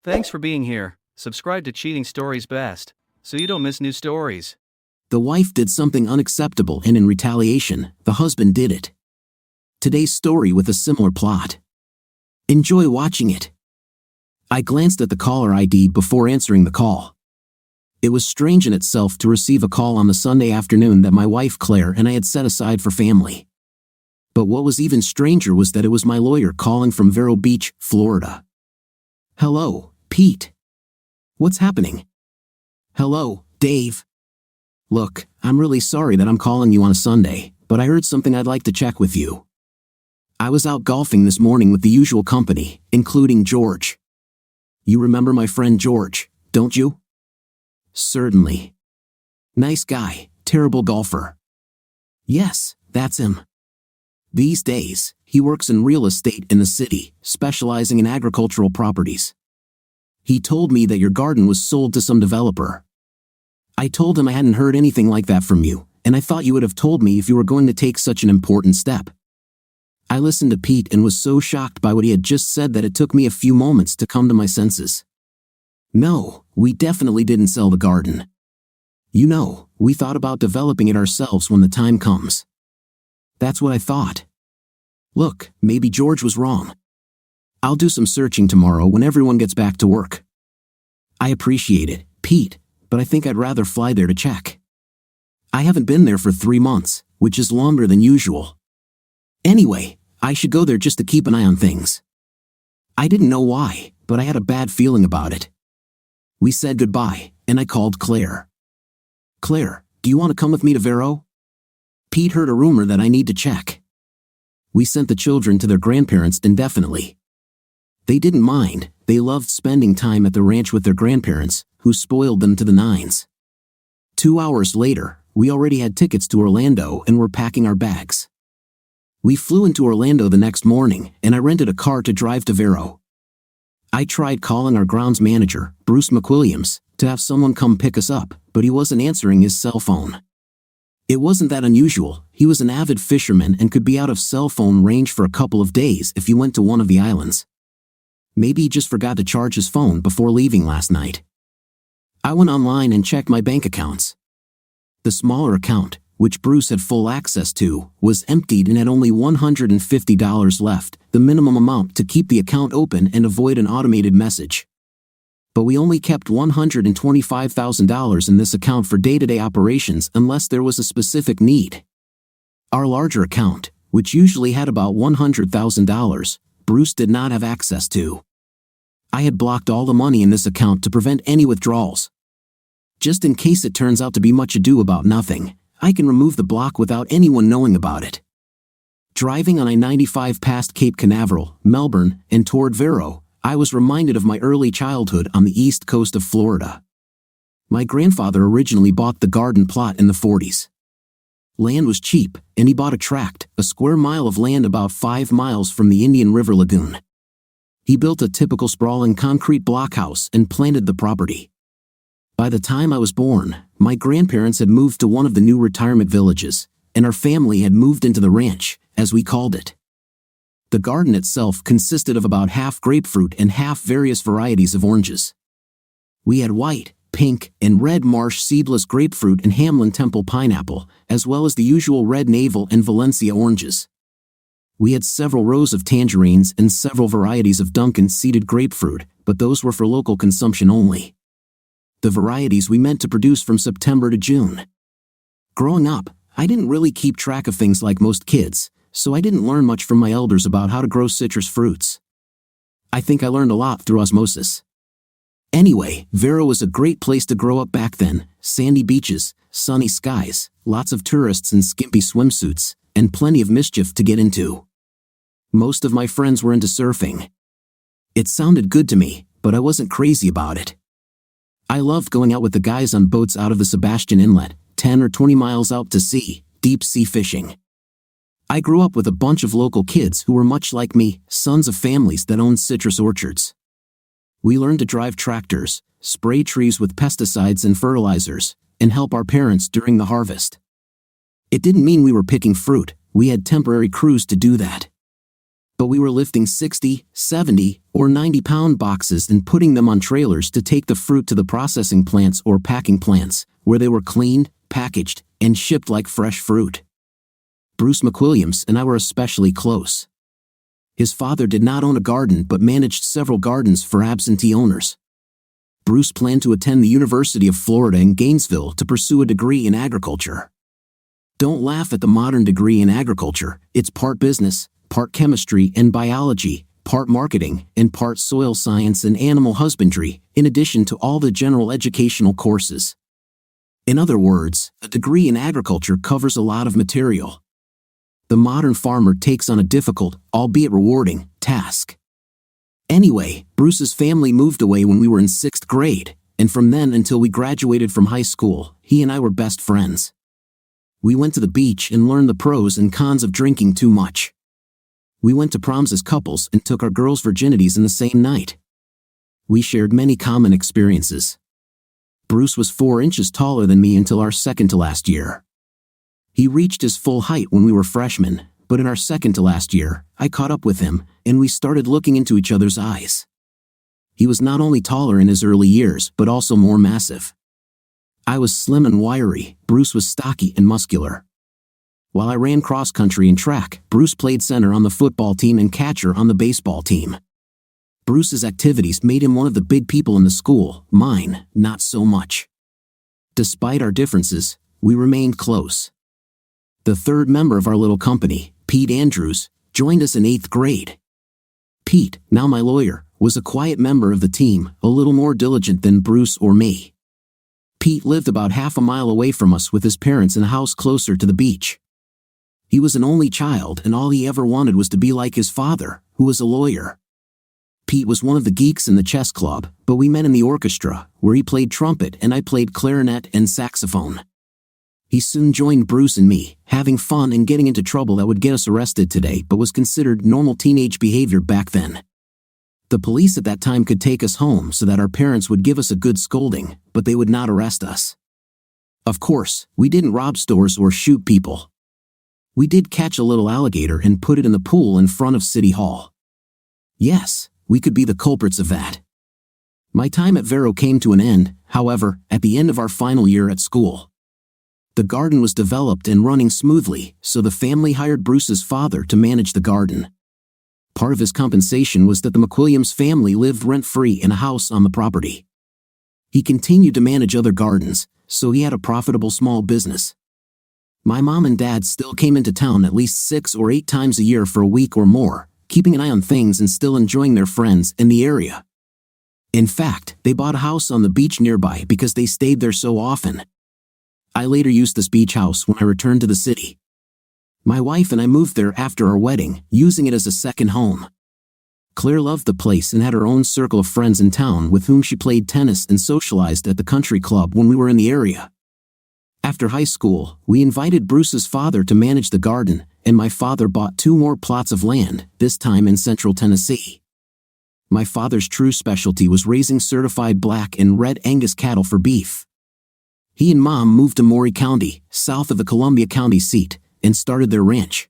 Thanks for being here. Subscribe to Cheating Stories Best, so you don't miss new stories. The wife did something unacceptable, and in retaliation, the husband did it. Today's story with a similar plot. Enjoy watching it. I glanced at the caller ID before answering the call. It was strange in itself to receive a call on the Sunday afternoon that my wife Claire and I had set aside for family. But what was even stranger was that it was my lawyer calling from Vero Beach, Florida. Hello, Pete. What's happening? Hello, Dave. Look, I'm really sorry that I'm calling you on a Sunday, but I heard something I'd like to check with you. I was out golfing this morning with the usual company, including George. You remember my friend George, don't you? Certainly. Nice guy, terrible golfer. Yes, that's him. These days, he works in real estate in the city, specializing in agricultural properties. He told me that your garden was sold to some developer. I told him I hadn't heard anything like that from you, and I thought you would have told me if you were going to take such an important step. I listened to Pete and was so shocked by what he had just said that it took me a few moments to come to my senses. No, we definitely didn't sell the garden. You know, we thought about developing it ourselves when the time comes. That's what I thought. Look, maybe George was wrong. I'll do some searching tomorrow when everyone gets back to work. I appreciate it, Pete, but I think I'd rather fly there to check. I haven't been there for 3 months, which is longer than usual. Anyway, I should go there just to keep an eye on things. I didn't know why, but I had a bad feeling about it. We said goodbye, and I called Claire. Claire, do you want to come with me to Vero? Pete heard a rumor that I need to check. We sent the children to their grandparents indefinitely. They didn't mind, they loved spending time at the ranch with their grandparents, who spoiled them to the nines. 2 hours later, we already had tickets to Orlando and were packing our bags. We flew into Orlando the next morning, and I rented a car to drive to Vero. I tried calling our grounds manager, Bruce McWilliams, to have someone come pick us up, but he wasn't answering his cell phone. It wasn't that unusual. He was an avid fisherman and could be out of cell phone range for a couple of days if he went to one of the islands. Maybe he just forgot to charge his phone before leaving last night. I went online and checked my bank accounts. The smaller account, which Bruce had full access to, was emptied and had only $150 left, the minimum amount to keep the account open and avoid an automated message. But we only kept $125,000 in this account for day-to-day operations unless there was a specific need. Our larger account, which usually had about $100,000, Bruce did not have access to. I had blocked all the money in this account to prevent any withdrawals. Just in case it turns out to be much ado about nothing, I can remove the block without anyone knowing about it. Driving on I-95 past Cape Canaveral, Melbourne, and toward Vero, I was reminded of my early childhood on the east coast of Florida. My grandfather originally bought the garden plot in the 40s. Land was cheap, and he bought a tract, a square mile of land about 5 miles from the Indian River Lagoon. He built a typical sprawling concrete blockhouse and planted the property. By the time I was born, my grandparents had moved to one of the new retirement villages, and our family had moved into the ranch, as we called it. The garden itself consisted of about half grapefruit and half various varieties of oranges. We had white, pink, and red marsh seedless grapefruit and Hamlin Temple pineapple, as well as the usual red navel and Valencia oranges. We had several rows of tangerines and several varieties of Duncan seeded grapefruit, but those were for local consumption only. The varieties we meant to produce from September to June. Growing up, I didn't really keep track of things like most kids, so I didn't learn much from my elders about how to grow citrus fruits. I think I learned a lot through osmosis. Anyway, Vero was a great place to grow up back then: sandy beaches, sunny skies, lots of tourists in skimpy swimsuits, and plenty of mischief to get into. Most of my friends were into surfing. It sounded good to me, but I wasn't crazy about it. I loved going out with the guys on boats out of the Sebastian Inlet, 10 or 20 miles out to sea, deep sea fishing. I grew up with a bunch of local kids who were much like me, sons of families that owned citrus orchards. We learned to drive tractors, spray trees with pesticides and fertilizers, and help our parents during the harvest. It didn't mean we were picking fruit, we had temporary crews to do that. but we were lifting 60, 70, or 90-pound boxes and putting them on trailers to take the fruit to the processing plants or packing plants, where they were cleaned, packaged, and shipped like fresh fruit. Bruce McWilliams and I were especially close. His father did not own a garden but managed several gardens for absentee owners. Bruce planned to attend the University of Florida in Gainesville to pursue a degree in agriculture. Don't laugh at the modern degree in agriculture. It's part business, part chemistry and biology, part marketing, and part soil science and animal husbandry, in addition to all the general educational courses. In other words, a degree in agriculture covers a lot of material. The modern farmer takes on a difficult, albeit rewarding, task. Anyway, Bruce's family moved away when we were in 6th grade, and from then until we graduated from high school, he and I were best friends. We went to the beach and learned the pros and cons of drinking too much. We went to proms as couples and took our girls' virginities in the same night. We shared many common experiences. Bruce was 4 inches taller than me until our second to last year. He reached his full height when we were freshmen, but in our second to last year, I caught up with him, and we started looking into each other's eyes. He was not only taller in his early years, but also more massive. I was slim and wiry, Bruce was stocky and muscular. While I ran cross-country and track, Bruce played center on the football team and catcher on the baseball team. Bruce's activities made him one of the big people in the school, mine, not so much. Despite our differences, we remained close. The third member of our little company, Pete Andrews, joined us in 8th grade. Pete, now my lawyer, was a quiet member of the team, a little more diligent than Bruce or me. Pete lived about half a mile away from us with his parents in a house closer to the beach. He was an only child and all he ever wanted was to be like his father, who was a lawyer. Pete was one of the geeks in the chess club, but we met in the orchestra, where he played trumpet and I played clarinet and saxophone. He soon joined Bruce and me, having fun and getting into trouble that would get us arrested today but was considered normal teenage behavior back then. The police at that time could take us home so that our parents would give us a good scolding, but they would not arrest us. Of course, we didn't rob stores or shoot people. We did catch a little alligator and put it in the pool in front of City Hall. Yes, we could be the culprits of that. My time at Vero came to an end, however, at the end of our final year at school. The garden was developed and running smoothly, so the family hired Bruce's father to manage the garden. Part of his compensation was that the McWilliams family lived rent-free in a house on the property. He continued to manage other gardens, so he had a profitable small business. My mom and dad still came into town at least 6 or 8 times a year for a week or more, keeping an eye on things and still enjoying their friends in the area. In fact, they bought a house on the beach nearby because they stayed there so often. I later used this beach house when I returned to the city. My wife and I moved there after our wedding, using it as a second home. Claire loved the place and had her own circle of friends in town with whom she played tennis and socialized at the country club when we were in the area. After high school, we invited Bruce's father to manage the garden, and my father bought 2 more plots of land, this time in central Tennessee. My father's true specialty was raising certified black and red Angus cattle for beef. He and Mom moved to Maury County, south of the Columbia County seat, and started their ranch.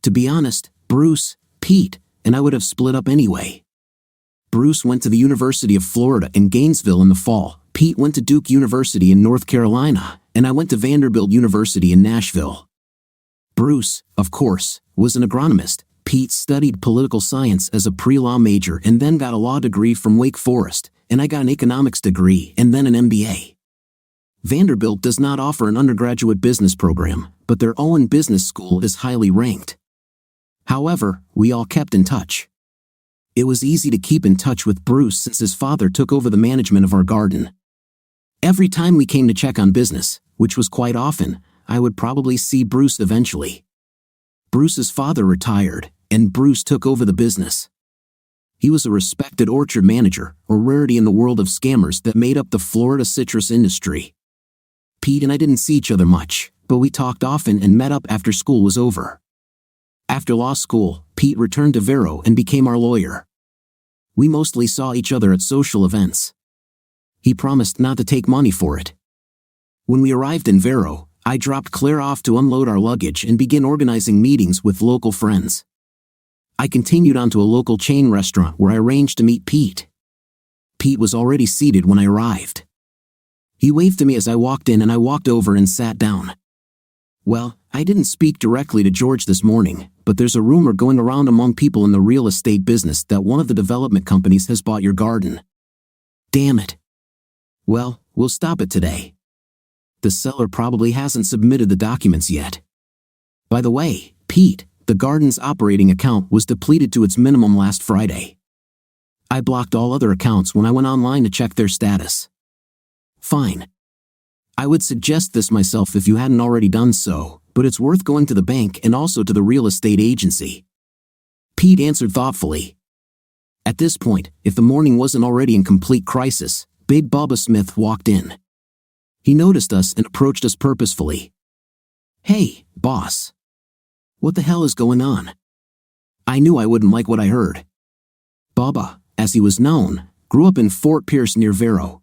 To be honest, Bruce, Pete, and I would have split up anyway. Bruce went to the University of Florida in Gainesville in the fall, Pete went to Duke University in North Carolina, and I went to Vanderbilt University in Nashville. Bruce, of course, was an agronomist. Pete studied political science as a pre-law major and then got a law degree from Wake Forest, and I got an economics degree and then an MBA. Vanderbilt does not offer an undergraduate business program, but their Owen Business School is highly ranked. However, we all kept in touch. It was easy to keep in touch with Bruce since his father took over the management of our garden. Every time we came to check on business, which was quite often, I would probably see Bruce eventually. Bruce's father retired, and Bruce took over the business. He was a respected orchard manager, a rarity in the world of scammers that made up the Florida citrus industry. Pete and I didn't see each other much, but we talked often and met up after school was over. After law school, Pete returned to Vero and became our lawyer. We mostly saw each other at social events. He promised not to take money for it. When we arrived in Vero, I dropped Claire off to unload our luggage and began organizing meetings with local friends. I continued on to a local chain restaurant where I arranged to meet Pete. Pete was already seated when I arrived. He waved to me as I walked in and I walked over and sat down. Well, I didn't speak directly to George this morning, but there's a rumor going around among people in the real estate business that one of the development companies has bought your garden. Damn it. Well, we'll stop it today. The seller probably hasn't submitted the documents yet. By the way, Pete, the garden's operating account was depleted to its minimum last Friday. I blocked all other accounts when I went online to check their status. Fine. I would suggest this myself if you hadn't already done so, but it's worth going to the bank and also to the real estate agency. Pete answered thoughtfully. At this point, if the morning wasn't already in complete crisis, Big Bubba Smith walked in. He noticed us and approached us purposefully. Hey, boss. What the hell is going on? I knew I wouldn't like what I heard. Bubba, as he was known, grew up in Fort Pierce near Vero.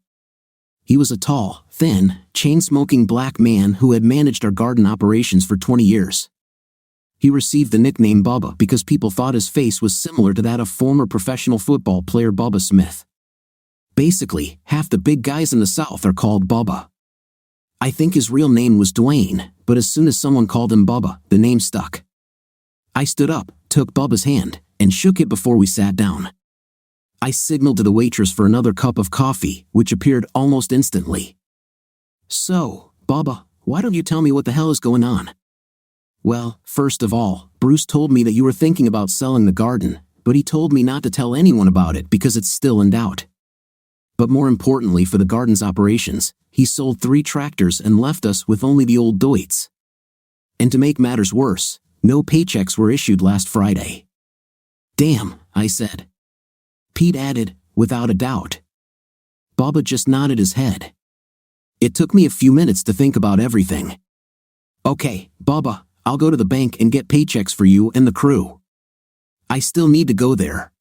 He was a tall, thin, chain-smoking black man who had managed our garden operations for 20 years. He received the nickname Bubba because people thought his face was similar to that of former professional football player Bubba Smith. Basically, half the big guys in the South are called Bubba. I think his real name was Dwayne, but as soon as someone called him Bubba, the name stuck. I stood up, took Bubba's hand, and shook it before we sat down. I signaled to the waitress for another cup of coffee, which appeared almost instantly. So, Bubba, why don't you tell me what the hell is going on? Well, first of all, Bruce told me that you were thinking about selling the garden, but he told me not to tell anyone about it because it's still in doubt. But more importantly for the garden's operations, he sold 3 tractors and left us with only the old Deutz. And to make matters worse, no paychecks were issued last Friday. Damn, I said. Pete added, without a doubt. Bubba just nodded his head. It took me a few minutes to think about everything. Okay, Bubba, I'll go to the bank and get paychecks for you and the crew. I still need to go there.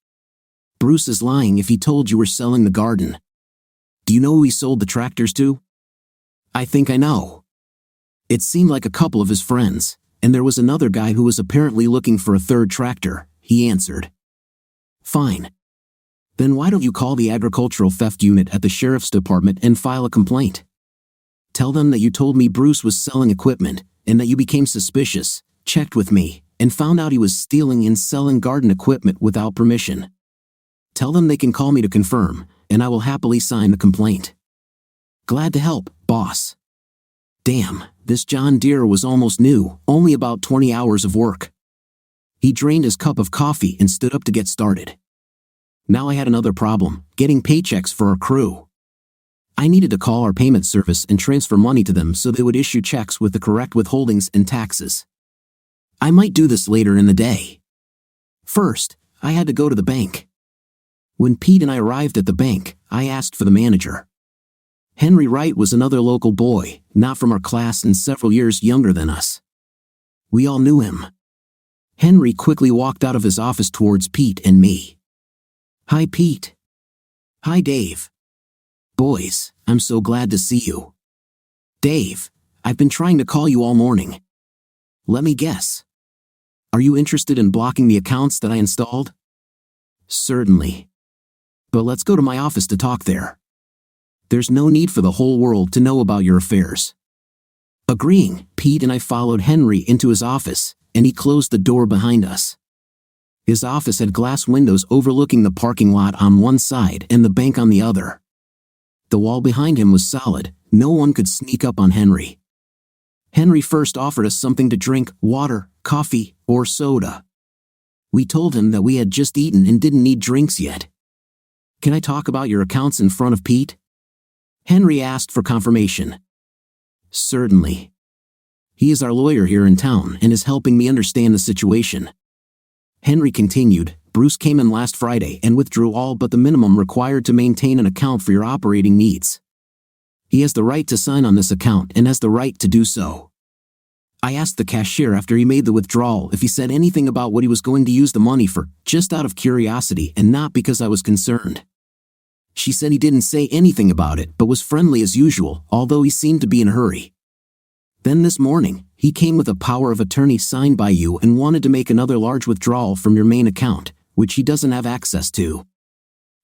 Bruce is lying if he told you we're selling the garden. Do you know who he sold the tractors to? I think I know. It seemed like a couple of his friends, and there was another guy who was apparently looking for a 3rd tractor, he answered. Fine. Then why don't you call the agricultural theft unit at the sheriff's department and file a complaint? Tell them that you told me Bruce was selling equipment, and that you became suspicious, checked with me, and found out he was stealing and selling garden equipment without permission. Tell them they can call me to confirm, and I will happily sign the complaint. Glad to help, boss. Damn, this John Deere was almost new, only about 20 hours of work. He drained his cup of coffee and stood up to get started. Now I had another problem, getting paychecks for our crew. I needed to call our payment service and transfer money to them so they would issue checks with the correct withholdings and taxes. I might do this later in the day. First, I had to go to the bank. When Pete and I arrived at the bank, I asked for the manager. Henry Wright was another local boy, not from our class and several years younger than us. We all knew him. Henry quickly walked out of his office towards Pete and me. Hi, Pete. Hi, Dave. Boys, I'm so glad to see you. Dave, I've been trying to call you all morning. Let me guess. Are you interested in blocking the accounts that I installed? Certainly. But let's go to my office to talk there. There's no need for the whole world to know about your affairs. Agreeing, Pete and I followed Henry into his office, and he closed the door behind us. His office had glass windows overlooking the parking lot on one side and the bank on the other. The wall behind him was solid, no one could sneak up on Henry. Henry first offered us something to drink, water, coffee, or soda. We told him that we had just eaten and didn't need drinks yet. Can I talk about your accounts in front of Pete? Henry asked for confirmation. Certainly. He is our lawyer here in town and is helping me understand the situation. Henry continued, Bruce came in last Friday and withdrew all but the minimum required to maintain an account for your operating needs. He has the right to sign on this account and has the right to do so. I asked the cashier after he made the withdrawal if he said anything about what he was going to use the money for, just out of curiosity and not because I was concerned. She said he didn't say anything about it but was friendly as usual, although he seemed to be in a hurry. Then this morning, he came with a power of attorney signed by you and wanted to make another large withdrawal from your main account, which he doesn't have access to.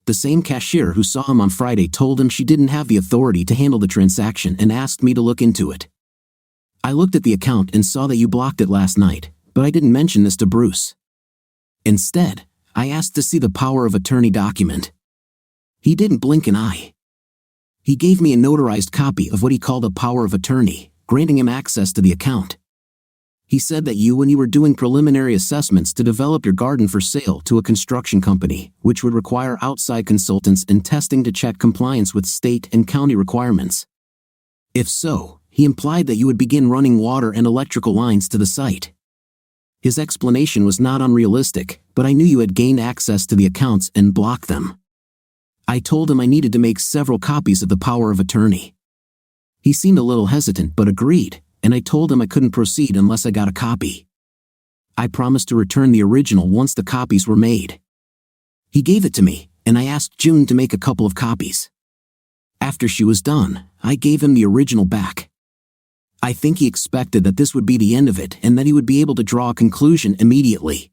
The same cashier who saw him on Friday told him she didn't have the authority to handle the transaction and asked me to look into it. I looked at the account and saw that you blocked it last night, but I didn't mention this to Bruce. Instead, I asked to see the power of attorney document. He didn't blink an eye. He gave me a notarized copy of what he called a power of attorney, granting him access to the account. He said that when you were doing preliminary assessments to develop your garden for sale to a construction company, which would require outside consultants and testing to check compliance with state and county requirements. If so, he implied that you would begin running water and electrical lines to the site. His explanation was not unrealistic, but I knew you had gained access to the accounts and blocked them. I told him I needed to make several copies of the power of attorney. He seemed a little hesitant but agreed, and I told him I couldn't proceed unless I got a copy. I promised to return the original once the copies were made. He gave it to me, and I asked June to make a couple of copies. After she was done, I gave him the original back. I think he expected that this would be the end of it and that he would be able to draw a conclusion immediately.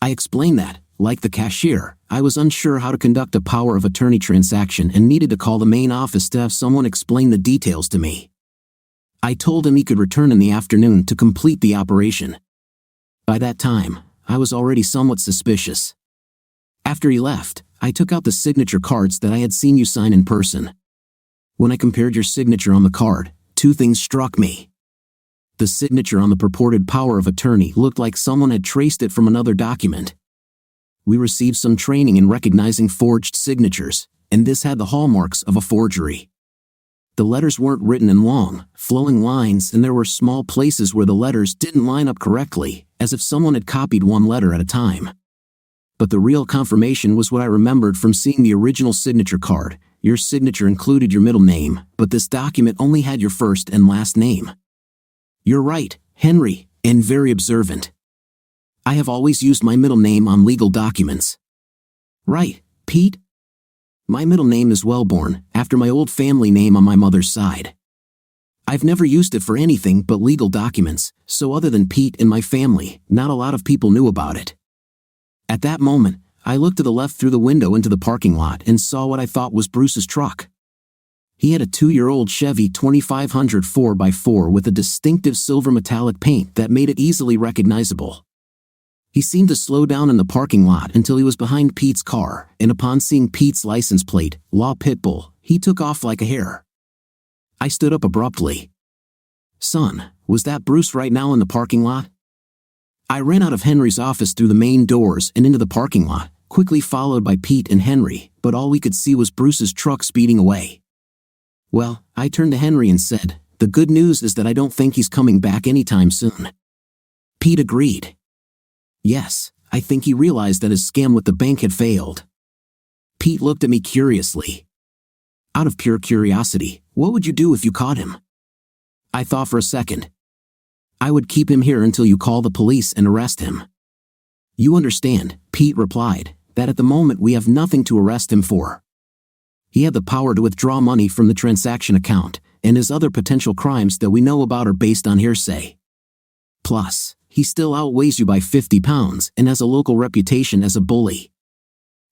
I explained that, like the cashier, I was unsure how to conduct a power of attorney transaction and needed to call the main office to have someone explain the details to me. I told him he could return in the afternoon to complete the operation. By that time, I was already somewhat suspicious. After he left, I took out the signature cards that I had seen you sign in person. When I compared your signature on the card, two things struck me. The signature on the purported power of attorney looked like someone had traced it from another document. We received some training in recognizing forged signatures, and this had the hallmarks of a forgery. The letters weren't written in long, flowing lines, and there were small places where the letters didn't line up correctly, as if someone had copied one letter at a time. But the real confirmation was what I remembered from seeing the original signature card. Your signature included your middle name, but this document only had your first and last name. You're right, Henry, and very observant. I have always used my middle name on legal documents. Right, Pete? My middle name is Wellborn, after my old family name on my mother's side. I've never used it for anything but legal documents, so other than Pete and my family, not a lot of people knew about it. At that moment, I looked to the left through the window into the parking lot and saw what I thought was Bruce's truck. He had a 2-year-old Chevy 2500 4x4 with a distinctive silver metallic paint that made it easily recognizable. He seemed to slow down in the parking lot until he was behind Pete's car, and upon seeing Pete's license plate, Law Pitbull, he took off like a hare. I stood up abruptly. Son, was that Bruce right now in the parking lot? I ran out of Henry's office through the main doors and into the parking lot, quickly followed by Pete and Henry, but all we could see was Bruce's truck speeding away. Well, I turned to Henry and said, the good news is that I don't think he's coming back anytime soon. Pete agreed. Yes, I think he realized that his scam with the bank had failed. Pete looked at me curiously. Out of pure curiosity, what would you do if you caught him? I thought for a second. I would keep him here until you call the police and arrest him. You understand, Pete replied, that at the moment we have nothing to arrest him for. He had the power to withdraw money from the transaction account, and his other potential crimes that we know about are based on hearsay. Plus, he still outweighs you by 50 pounds and has a local reputation as a bully.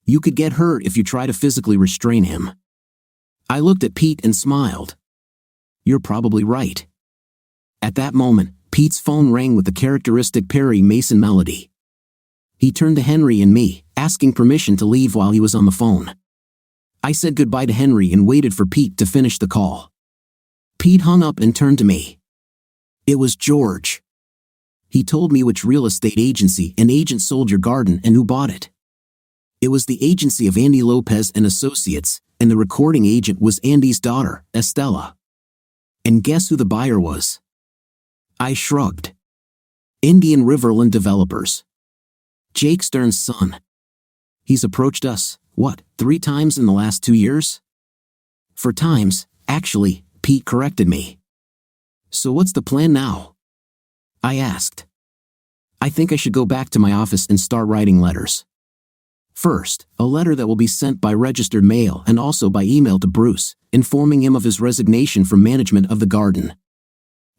You could get hurt if you try to physically restrain him. I looked at Pete and smiled. You're probably right. At that moment, Pete's phone rang with the characteristic Perry Mason melody. He turned to Henry and me, asking permission to leave while he was on the phone. I said goodbye to Henry and waited for Pete to finish the call. Pete hung up and turned to me. It was George. He told me which real estate agency an agent sold your garden and who bought it. It was the agency of Andy Lopez and Associates, and the recording agent was Andy's daughter, Estella. And guess who the buyer was? I shrugged. Indian Riverland Developers. Jake Stern's son. He's approached us, 3 times in the last 2 years? 4 times, actually, Pete corrected me. So what's the plan now? I asked. I think I should go back to my office and start writing letters. First, a letter that will be sent by registered mail and also by email to Bruce, informing him of his resignation from management of the garden.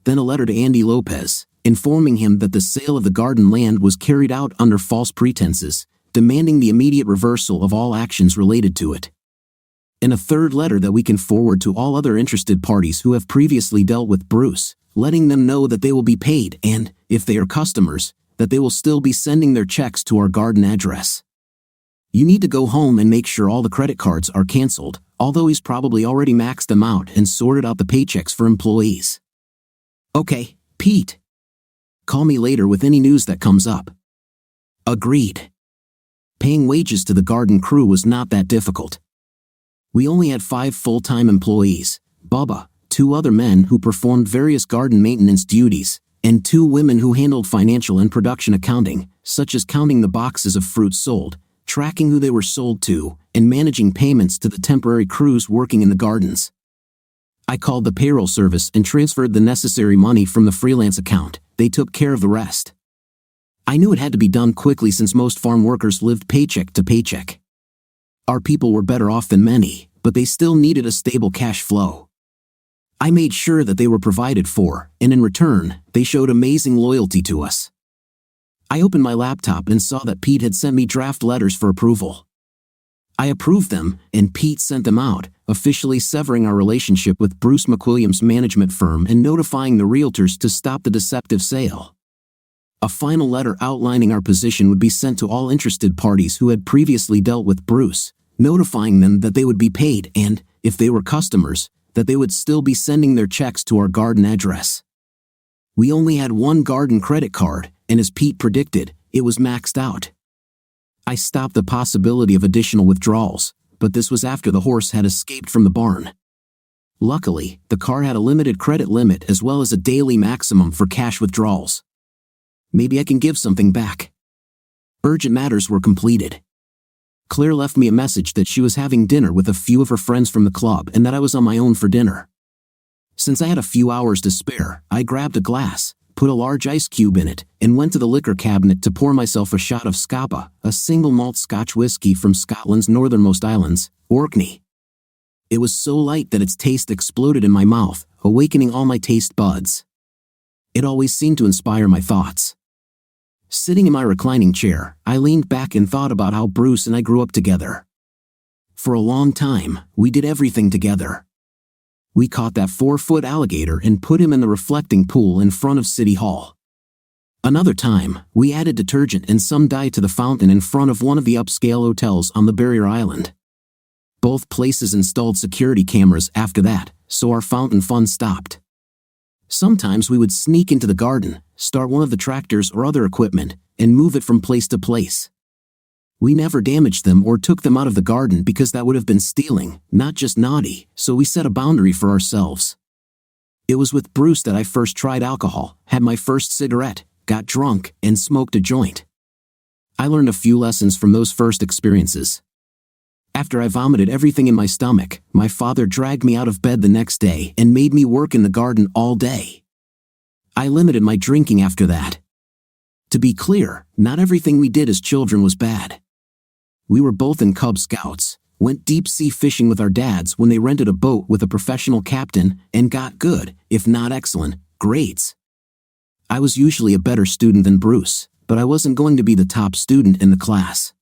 then a letter to Andy Lopez, informing him that the sale of the garden land was carried out under false pretenses, demanding the immediate reversal of all actions related to it. And a third letter that we can forward to all other interested parties who have previously dealt with Bruce, letting them know that they will be paid and, if they are customers, that they will still be sending their checks to our garden address. You need to go home and make sure all the credit cards are canceled, although he's probably already maxed them out and sorted out the paychecks for employees. Okay, Pete. Call me later with any news that comes up. Agreed. Paying wages to the garden crew was not that difficult. We only had 5 full-time employees, Bubba, 2 other men who performed various garden maintenance duties, and 2 women who handled financial and production accounting, such as counting the boxes of fruit sold, tracking who they were sold to, and managing payments to the temporary crews working in the gardens. I called the payroll service and transferred the necessary money from the freelance account. They took care of the rest. I knew it had to be done quickly since most farm workers lived paycheck to paycheck. Our people were better off than many, but they still needed a stable cash flow. I made sure that they were provided for, and in return, they showed amazing loyalty to us. I opened my laptop and saw that Pete had sent me draft letters for approval. I approved them, and Pete sent them out, officially severing our relationship with Bruce McWilliams' management firm and notifying the realtors to stop the deceptive sale. A final letter outlining our position would be sent to all interested parties who had previously dealt with Bruce, notifying them that they would be paid and, if they were customers, that they would still be sending their checks to our garden address. We only had 1 garden credit card, and as Pete predicted, it was maxed out. I stopped the possibility of additional withdrawals, but this was after the horse had escaped from the barn. Luckily, the car had a limited credit limit as well as a daily maximum for cash withdrawals. Maybe I can give something back. Urgent matters were completed. Claire left me a message that she was having dinner with a few of her friends from the club and that I was on my own for dinner. Since I had a few hours to spare, I grabbed a glass, put a large ice cube in it, and went to the liquor cabinet to pour myself a shot of Scapa, a single malt Scotch whiskey from Scotland's northernmost islands, Orkney. It was so light that its taste exploded in my mouth, awakening all my taste buds. It always seemed to inspire my thoughts. Sitting in my reclining chair, I leaned back and thought about how Bruce and I grew up together. For a long time, we did everything together. We caught that 4-foot alligator and put him in the reflecting pool in front of City Hall. Another time, we added detergent and some dye to the fountain in front of one of the upscale hotels on the Barrier Island. Both places installed security cameras after that, so our fountain fun stopped. Sometimes we would sneak into the garden, start one of the tractors or other equipment, and move it from place to place. We never damaged them or took them out of the garden because that would have been stealing, not just naughty, so we set a boundary for ourselves. It was with Bruce that I first tried alcohol, had my first cigarette, got drunk, and smoked a joint. I learned a few lessons from those first experiences. After I vomited everything in my stomach, my father dragged me out of bed the next day and made me work in the garden all day. I limited my drinking after that. To be clear, not everything we did as children was bad. We were both in Cub Scouts, went deep-sea fishing with our dads when they rented a boat with a professional captain, and got good, if not excellent, grades. I was usually a better student than Bruce, but I wasn't going to be the top student in the class.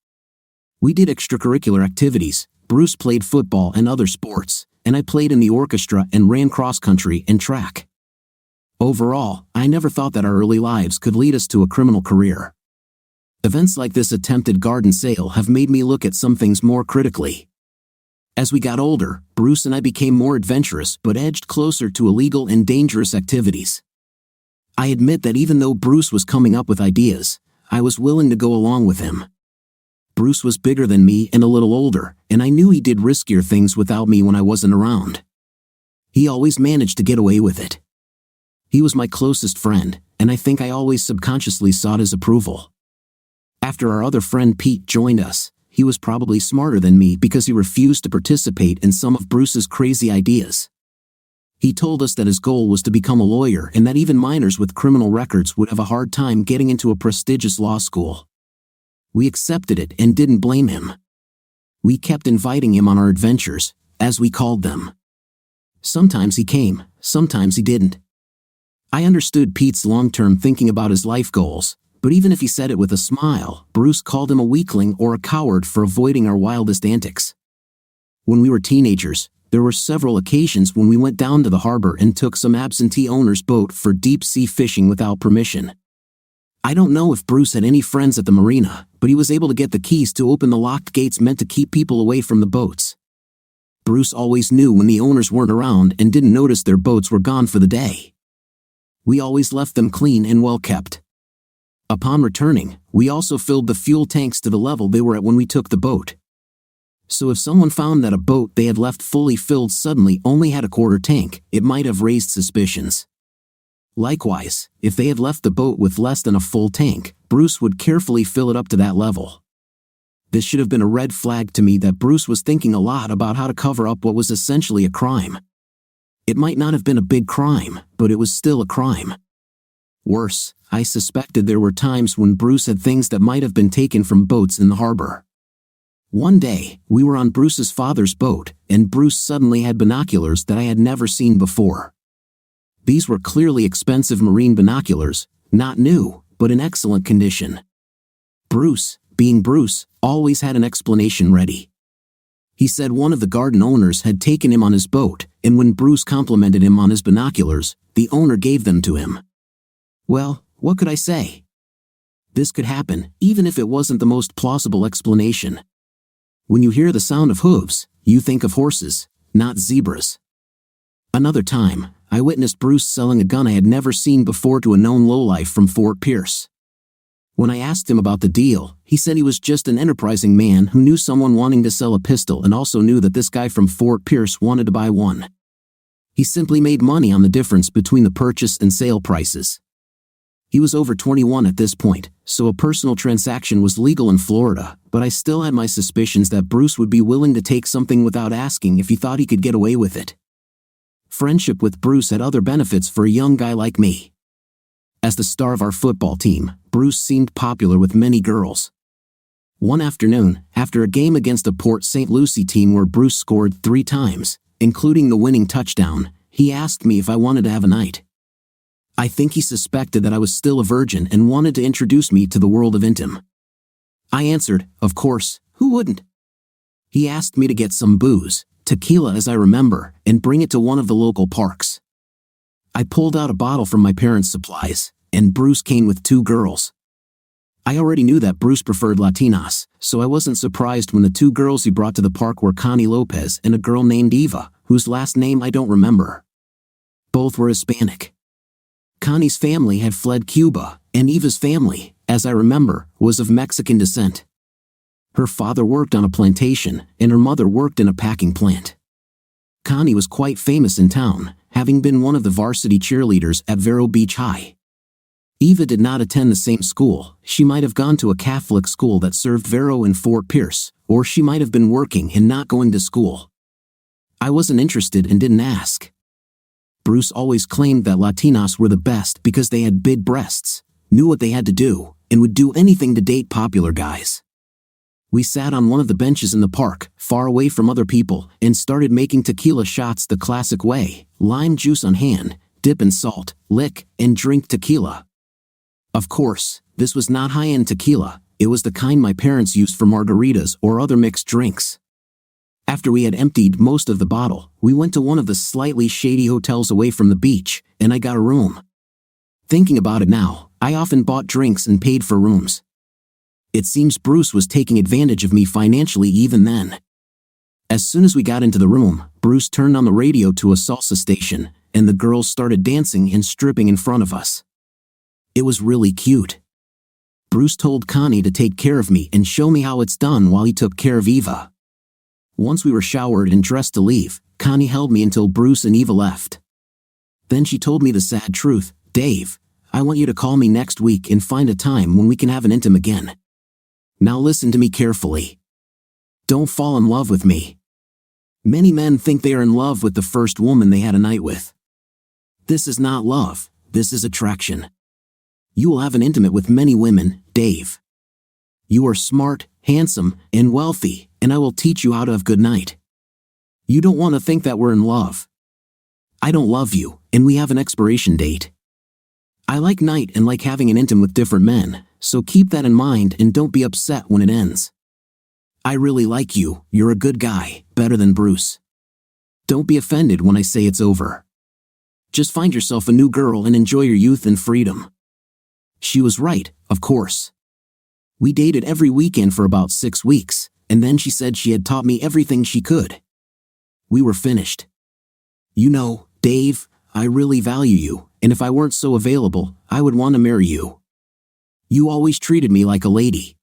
We did extracurricular activities. Bruce played football and other sports, and I played in the orchestra and ran cross-country and track. Overall, I never thought that our early lives could lead us to a criminal career. Events like this attempted garden sale have made me look at some things more critically. As we got older, Bruce and I became more adventurous but edged closer to illegal and dangerous activities. I admit that even though Bruce was coming up with ideas, I was willing to go along with him. Bruce was bigger than me and a little older, and I knew he did riskier things without me when I wasn't around. He always managed to get away with it. He was my closest friend, and I think I always subconsciously sought his approval. After our other friend Pete joined us, he was probably smarter than me because he refused to participate in some of Bruce's crazy ideas. He told us that his goal was to become a lawyer and that even minors with criminal records would have a hard time getting into a prestigious law school. We accepted it and didn't blame him. We kept inviting him on our adventures, as we called them. Sometimes he came, sometimes he didn't. I understood Pete's long-term thinking about his life goals, but even if he said it with a smile, Bruce called him a weakling or a coward for avoiding our wildest antics. When we were teenagers, there were several occasions when we went down to the harbor and took some absentee owner's boat for deep-sea fishing without permission. I don't know if Bruce had any friends at the marina, but he was able to get the keys to open the locked gates meant to keep people away from the boats. Bruce always knew when the owners weren't around and didn't notice their boats were gone for the day. We always left them clean and well kept. Upon returning, we also filled the fuel tanks to the level they were at when we took the boat. So if someone found that a boat they had left fully filled suddenly only had a quarter tank, it might have raised suspicions. Likewise, if they had left the boat with less than a full tank, Bruce would carefully fill it up to that level. This should have been a red flag to me that Bruce was thinking a lot about how to cover up what was essentially a crime. It might not have been a big crime, but it was still a crime. Worse, I suspected there were times when Bruce had things that might have been taken from boats in the harbor. One day, we were on Bruce's father's boat, and Bruce suddenly had binoculars that I had never seen before. These were clearly expensive marine binoculars, not new, but in excellent condition. Bruce, being Bruce, always had an explanation ready. He said one of the garden owners had taken him on his boat, and when Bruce complimented him on his binoculars, the owner gave them to him. Well, what could I say? This could happen, even if it wasn't the most plausible explanation. When you hear the sound of hooves, you think of horses, not zebras. Another time, I witnessed Bruce selling a gun I had never seen before to a known lowlife from Fort Pierce. When I asked him about the deal, he said he was just an enterprising man who knew someone wanting to sell a pistol and also knew that this guy from Fort Pierce wanted to buy one. He simply made money on the difference between the purchase and sale prices. He was over 21 at this point, so a personal transaction was legal in Florida, but I still had my suspicions that Bruce would be willing to take something without asking if he thought he could get away with it. Friendship with Bruce had other benefits for a young guy like me. As the star of our football team, Bruce seemed popular with many girls. One afternoon, after a game against a Port St. Lucie team where Bruce scored 3 times, including the winning touchdown, he asked me if I wanted to have a night. I think he suspected that I was still a virgin and wanted to introduce me to the world of intim. I answered, of course, who wouldn't? He asked me to get some booze, tequila as I remember, and bring it to one of the local parks. I pulled out a bottle from my parents' supplies, and Bruce came with 2 girls. I already knew that Bruce preferred Latinas, so I wasn't surprised when the 2 girls he brought to the park were Connie Lopez and a girl named Eva, whose last name I don't remember. Both were Hispanic. Connie's family had fled Cuba, and Eva's family, as I remember, was of Mexican descent. Her father worked on a plantation, and her mother worked in a packing plant. Connie was quite famous in town, having been one of the varsity cheerleaders at Vero Beach High. Eva did not attend the same school. She might have gone to a Catholic school that served Vero in Fort Pierce, or she might have been working and not going to school. I wasn't interested and didn't ask. Bruce always claimed that Latinas were the best because they had big breasts, knew what they had to do, and would do anything to date popular guys. We sat on one of the benches in the park, far away from other people, and started making tequila shots the classic way: lime juice on hand, dip in salt, lick, and drink tequila. Of course, this was not high-end tequila. It was the kind my parents used for margaritas or other mixed drinks. After we had emptied most of the bottle, we went to one of the slightly shady hotels away from the beach, and I got a room. Thinking about it now, I often bought drinks and paid for rooms. It seems Bruce was taking advantage of me financially even then. As soon as we got into the room, Bruce turned on the radio to a salsa station, and the girls started dancing and stripping in front of us. It was really cute. Bruce told Connie to take care of me and show me how it's done while he took care of Eva. Once we were showered and dressed to leave, Connie held me until Bruce and Eva left. Then she told me the sad truth: "Dave, I want you to call me next week and find a time when we can have an intim again. Now listen to me carefully. Don't fall in love with me." Many men think they are in love with the first woman they had a night with. This is not love, this is attraction. You will have an intimate with many women, Dave. You are smart, handsome, and wealthy, and I will teach you how to have good night. You don't want to think that we're in love. I don't love you, and we have an expiration date. I like night and like having an intimate with different men, so keep that in mind and don't be upset when it ends. I really like you, you're a good guy, better than Bruce. Don't be offended when I say it's over. Just find yourself a new girl and enjoy your youth and freedom. She was right, of course. We dated every weekend for about 6 weeks, and then she said she had taught me everything she could. We were finished. You know, Dave, I really value you, and if I weren't so available, I would want to marry you. You always treated me like a lady.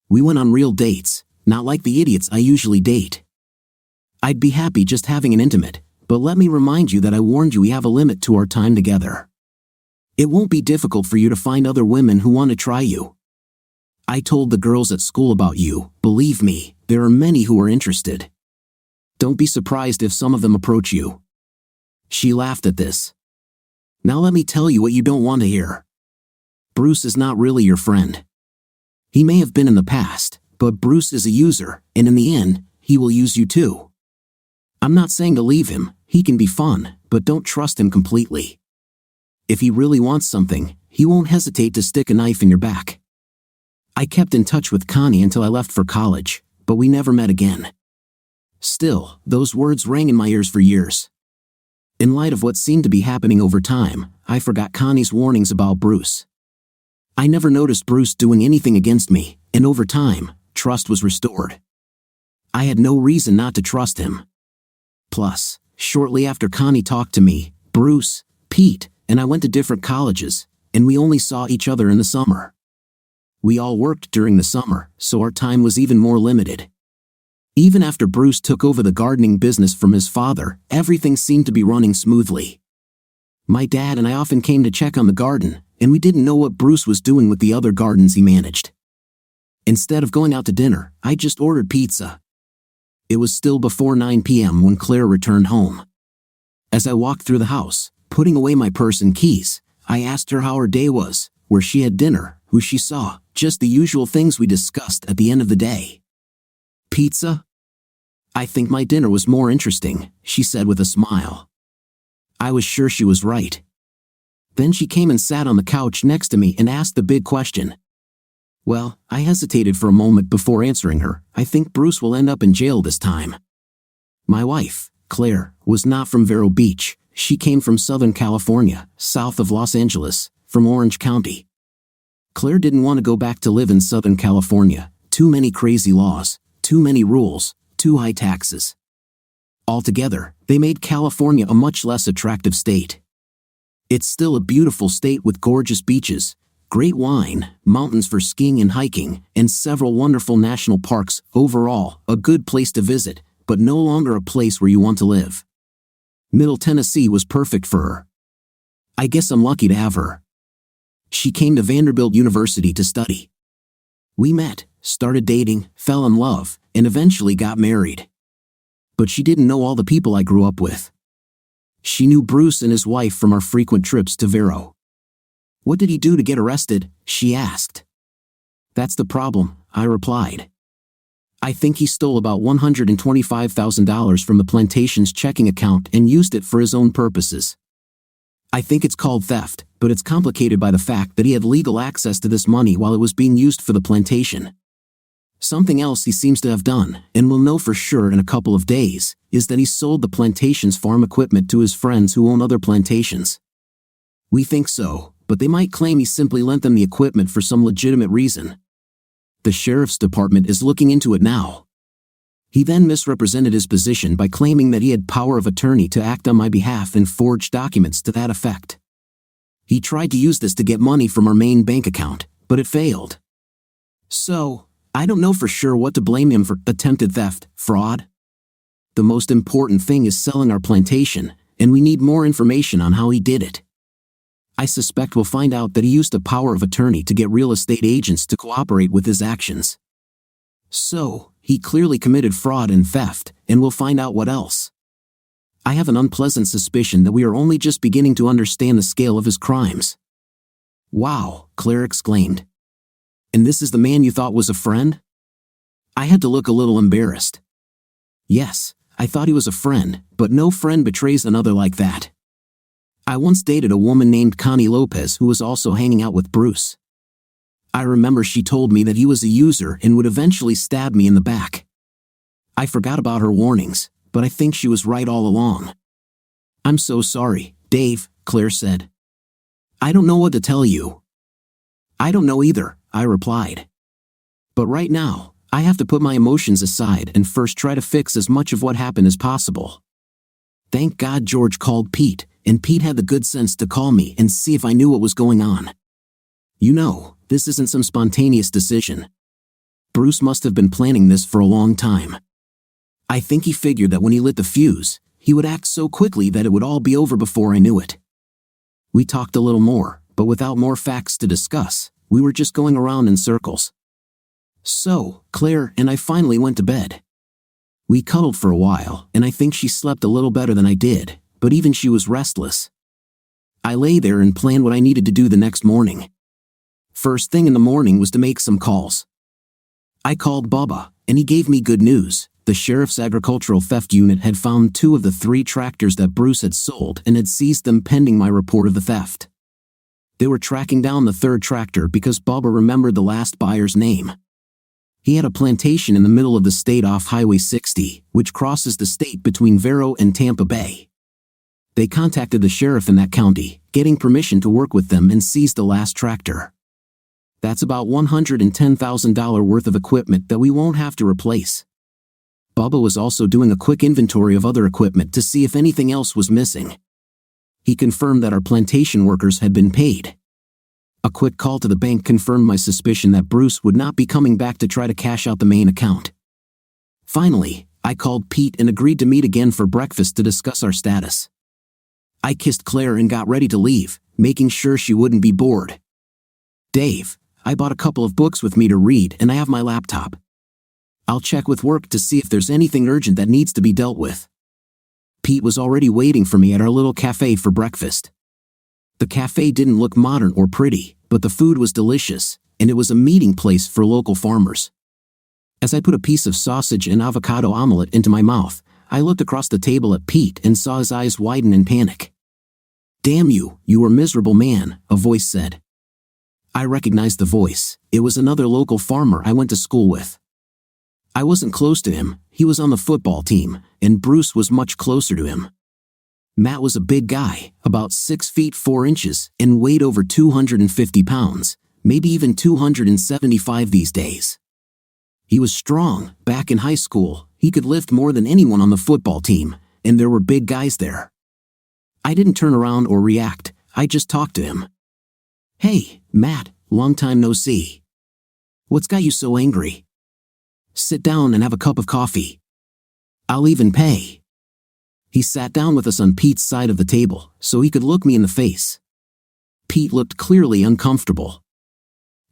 We went on real dates, not like the idiots I usually date. I'd be happy just having an intimate, but let me remind you that I warned you we have a limit to our time together. It won't be difficult for you to find other women who want to try you. I told the girls at school about you, believe me, there are many who are interested. Don't be surprised if some of them approach you. She laughed at this. Now let me tell you what you don't want to hear. Bruce is not really your friend. He may have been in the past, but Bruce is a user, and in the end, he will use you too. I'm not saying to leave him, he can be fun, but don't trust him completely. If he really wants something, he won't hesitate to stick a knife in your back. I kept in touch with Connie until I left for college, but we never met again. Still, those words rang in my ears for years. In light of what seemed to be happening over time, I forgot Connie's warnings about Bruce. I never noticed Bruce doing anything against me, and over time, trust was restored. I had no reason not to trust him. Plus, shortly after Connie talked to me, Bruce, Pete, and I went to different colleges, and we only saw each other in the summer. We all worked during the summer, so our time was even more limited. Even after Bruce took over the gardening business from his father, everything seemed to be running smoothly. My dad and I often came to check on the garden, and we didn't know what Bruce was doing with the other gardens he managed. Instead of going out to dinner, I just ordered pizza. It was still before 9 p.m. when Claire returned home. As I walked through the house, putting away my purse and keys, I asked her how her day was, where she had dinner, who she saw, just the usual things we discussed at the end of the day. Pizza? I think my dinner was more interesting, she said with a smile. I was sure she was right. Then she came and sat on the couch next to me and asked the big question. Well, I hesitated for a moment before answering her. I think Bruce will end up in jail this time. My wife, Claire, was not from Vero Beach. She came from Southern California, south of Los Angeles, from Orange County. Claire didn't want to go back to live in Southern California. Too many crazy laws, too many rules, too high taxes. Altogether, they made California a much less attractive state. It's still a beautiful state with gorgeous beaches, great wine, mountains for skiing and hiking, and several wonderful national parks. Overall, a good place to visit, but no longer a place where you want to live. Middle Tennessee was perfect for her. I guess I'm lucky to have her. She came to Vanderbilt University to study. We met, started dating, fell in love, and eventually got married. But she didn't know all the people I grew up with. She knew Bruce and his wife from our frequent trips to Vero. What did he do to get arrested? She asked. That's the problem, I replied. I think he stole about $125,000 from the plantation's checking account and used it for his own purposes. I think it's called theft, but it's complicated by the fact that he had legal access to this money while it was being used for the plantation. Something else he seems to have done, and we'll know for sure in a couple of days, is that he sold the plantation's farm equipment to his friends who own other plantations. We think so, but they might claim he simply lent them the equipment for some legitimate reason. The sheriff's department is looking into it now. He then misrepresented his position by claiming that he had power of attorney to act on my behalf and forged documents to that effect. He tried to use this to get money from our main bank account, but it failed. So, I don't know for sure what to blame him for: attempted theft, fraud. The most important thing is selling our plantation, and we need more information on how he did it. I suspect we'll find out that he used a power of attorney to get real estate agents to cooperate with his actions. So, he clearly committed fraud and theft, and we'll find out what else. I have an unpleasant suspicion that we are only just beginning to understand the scale of his crimes. Wow, Claire exclaimed. And this is the man you thought was a friend? I had to look a little embarrassed. Yes, I thought he was a friend, but no friend betrays another like that. I once dated a woman named Connie Lopez who was also hanging out with Bruce. I remember she told me that he was a user and would eventually stab me in the back. I forgot about her warnings, but I think she was right all along. I'm so sorry, Dave, Claire said. I don't know what to tell you. I don't know either, I replied. But right now, I have to put my emotions aside and first try to fix as much of what happened as possible. Thank God George called Pete, and Pete had the good sense to call me and see if I knew what was going on. You know, this isn't some spontaneous decision. Bruce must have been planning this for a long time. I think he figured that when he lit the fuse, he would act so quickly that it would all be over before I knew it. We talked a little more, but without more facts to discuss, we were just going around in circles. So, Claire and I finally went to bed. We cuddled for a while, and I think she slept a little better than I did, but even she was restless. I lay there and planned what I needed to do the next morning. First thing in the morning was to make some calls. I called Bubba, and he gave me good news. The sheriff's agricultural theft unit had found 2 of the 3 tractors that Bruce had sold and had seized them pending my report of the theft. They were tracking down the 3rd tractor because Bubba remembered the last buyer's name. He had a plantation in the middle of the state off Highway 60, which crosses the state between Vero and Tampa Bay. They contacted the sheriff in that county, getting permission to work with them and seize the last tractor. That's about $110,000 worth of equipment that we won't have to replace. Bubba was also doing a quick inventory of other equipment to see if anything else was missing. He confirmed that our plantation workers had been paid. A quick call to the bank confirmed my suspicion that Bruce would not be coming back to try to cash out the main account. Finally, I called Pete and agreed to meet again for breakfast to discuss our status. I kissed Claire and got ready to leave, making sure she wouldn't be bored. Dave, I bought a couple of books with me to read and I have my laptop. I'll check with work to see if there's anything urgent that needs to be dealt with. Pete was already waiting for me at our little cafe for breakfast. The cafe didn't look modern or pretty, but the food was delicious, and it was a meeting place for local farmers. As I put a piece of sausage and avocado omelet into my mouth, I looked across the table at Pete and saw his eyes widen in panic. Damn you, you are a miserable man, a voice said. I recognized the voice. It was another local farmer I went to school with. I wasn't close to him, he was on the football team, and Bruce was much closer to him. Matt was a big guy, about 6 feet 4 inches, and weighed over 250 pounds, maybe even 275 these days. He was strong. Back in high school, he could lift more than anyone on the football team, and there were big guys there. I didn't turn around or react, I just talked to him. Hey, Matt, long time no see. What's got you so angry? Sit down and have a cup of coffee. I'll even pay. He sat down with us on Pete's side of the table, so he could look me in the face. Pete looked clearly uncomfortable.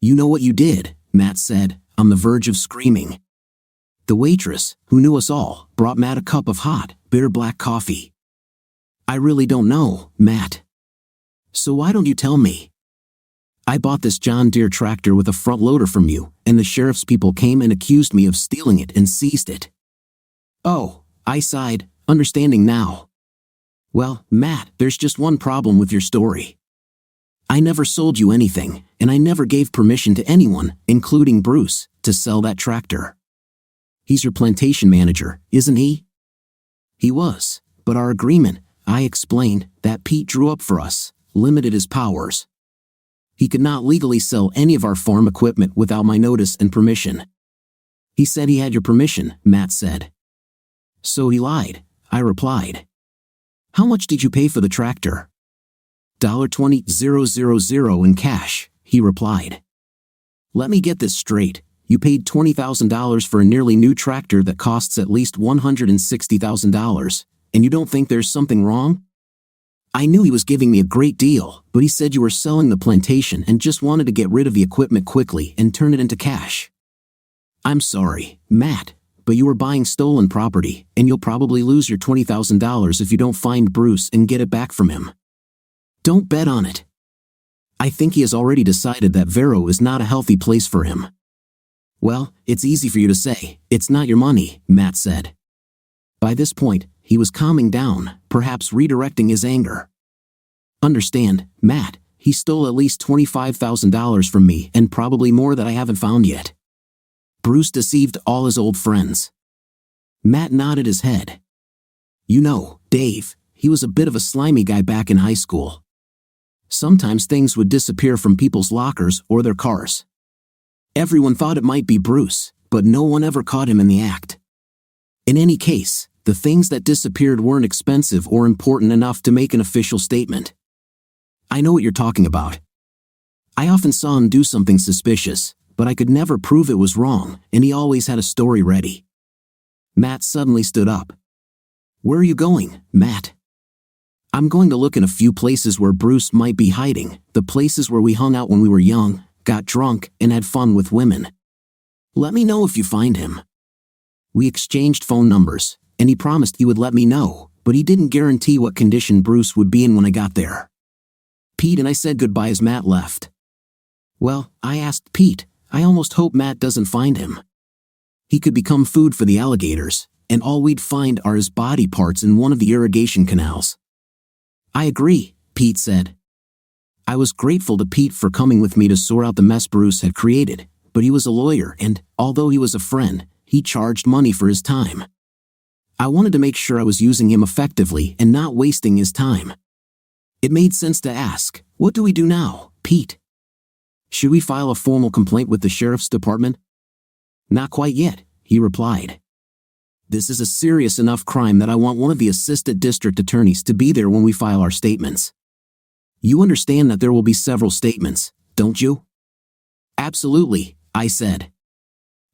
You know what you did, Matt said, on the verge of screaming. The waitress, who knew us all, brought Matt a cup of hot, bitter black coffee. I really don't know, Matt. So why don't you tell me? I bought this John Deere tractor with a front loader from you, and the sheriff's people came and accused me of stealing it and seized it. Oh, I sighed, understanding now. Well, Matt, there's just one problem with your story. I never sold you anything, and I never gave permission to anyone, including Bruce, to sell that tractor. He's your plantation manager, isn't he? He was, but our agreement, I explained, that Pete drew up for us, limited his powers. He could not legally sell any of our farm equipment without my notice and permission. He said he had your permission, Matt said. So he lied, I replied. How much did you pay for the tractor? $20,000 in cash, he replied. Let me get this straight. You paid $20,000 for a nearly new tractor that costs at least $160,000, and you don't think there's something wrong? I knew he was giving me a great deal, but he said you were selling the plantation and just wanted to get rid of the equipment quickly and turn it into cash. I'm sorry, Matt, but you were buying stolen property, and you'll probably lose your $20,000 if you don't find Bruce and get it back from him. Don't bet on it. I think he has already decided that Vero is not a healthy place for him. Well, it's easy for you to say, it's not your money, Matt said. By this point, he was calming down, perhaps redirecting his anger. Understand, Matt, he stole at least $25,000 from me and probably more that I haven't found yet. Bruce deceived all his old friends. Matt nodded his head. You know, Dave, he was a bit of a slimy guy back in high school. Sometimes things would disappear from people's lockers or their cars. Everyone thought it might be Bruce, but no one ever caught him in the act. In any case, the things that disappeared weren't expensive or important enough to make an official statement. I know what you're talking about. I often saw him do something suspicious, but I could never prove it was wrong, and he always had a story ready. Matt suddenly stood up. Where are you going, Matt? I'm going to look in a few places where Bruce might be hiding, the places where we hung out when we were young, got drunk, and had fun with women. Let me know if you find him. We exchanged phone numbers, and he promised he would let me know, but he didn't guarantee what condition Bruce would be in when I got there. Pete and I said goodbye as Matt left. Well, I asked Pete, I almost hope Matt doesn't find him. He could become food for the alligators, and all we'd find are his body parts in one of the irrigation canals. I agree, Pete said. I was grateful to Pete for coming with me to sort out the mess Bruce had created, but he was a lawyer and, although he was a friend, he charged money for his time. I wanted to make sure I was using him effectively and not wasting his time. It made sense to ask, what do we do now, Pete? Should we file a formal complaint with the sheriff's department? Not quite yet, he replied. This is a serious enough crime that I want one of the assistant district attorneys to be there when we file our statements. You understand that there will be several statements, don't you? Absolutely, I said.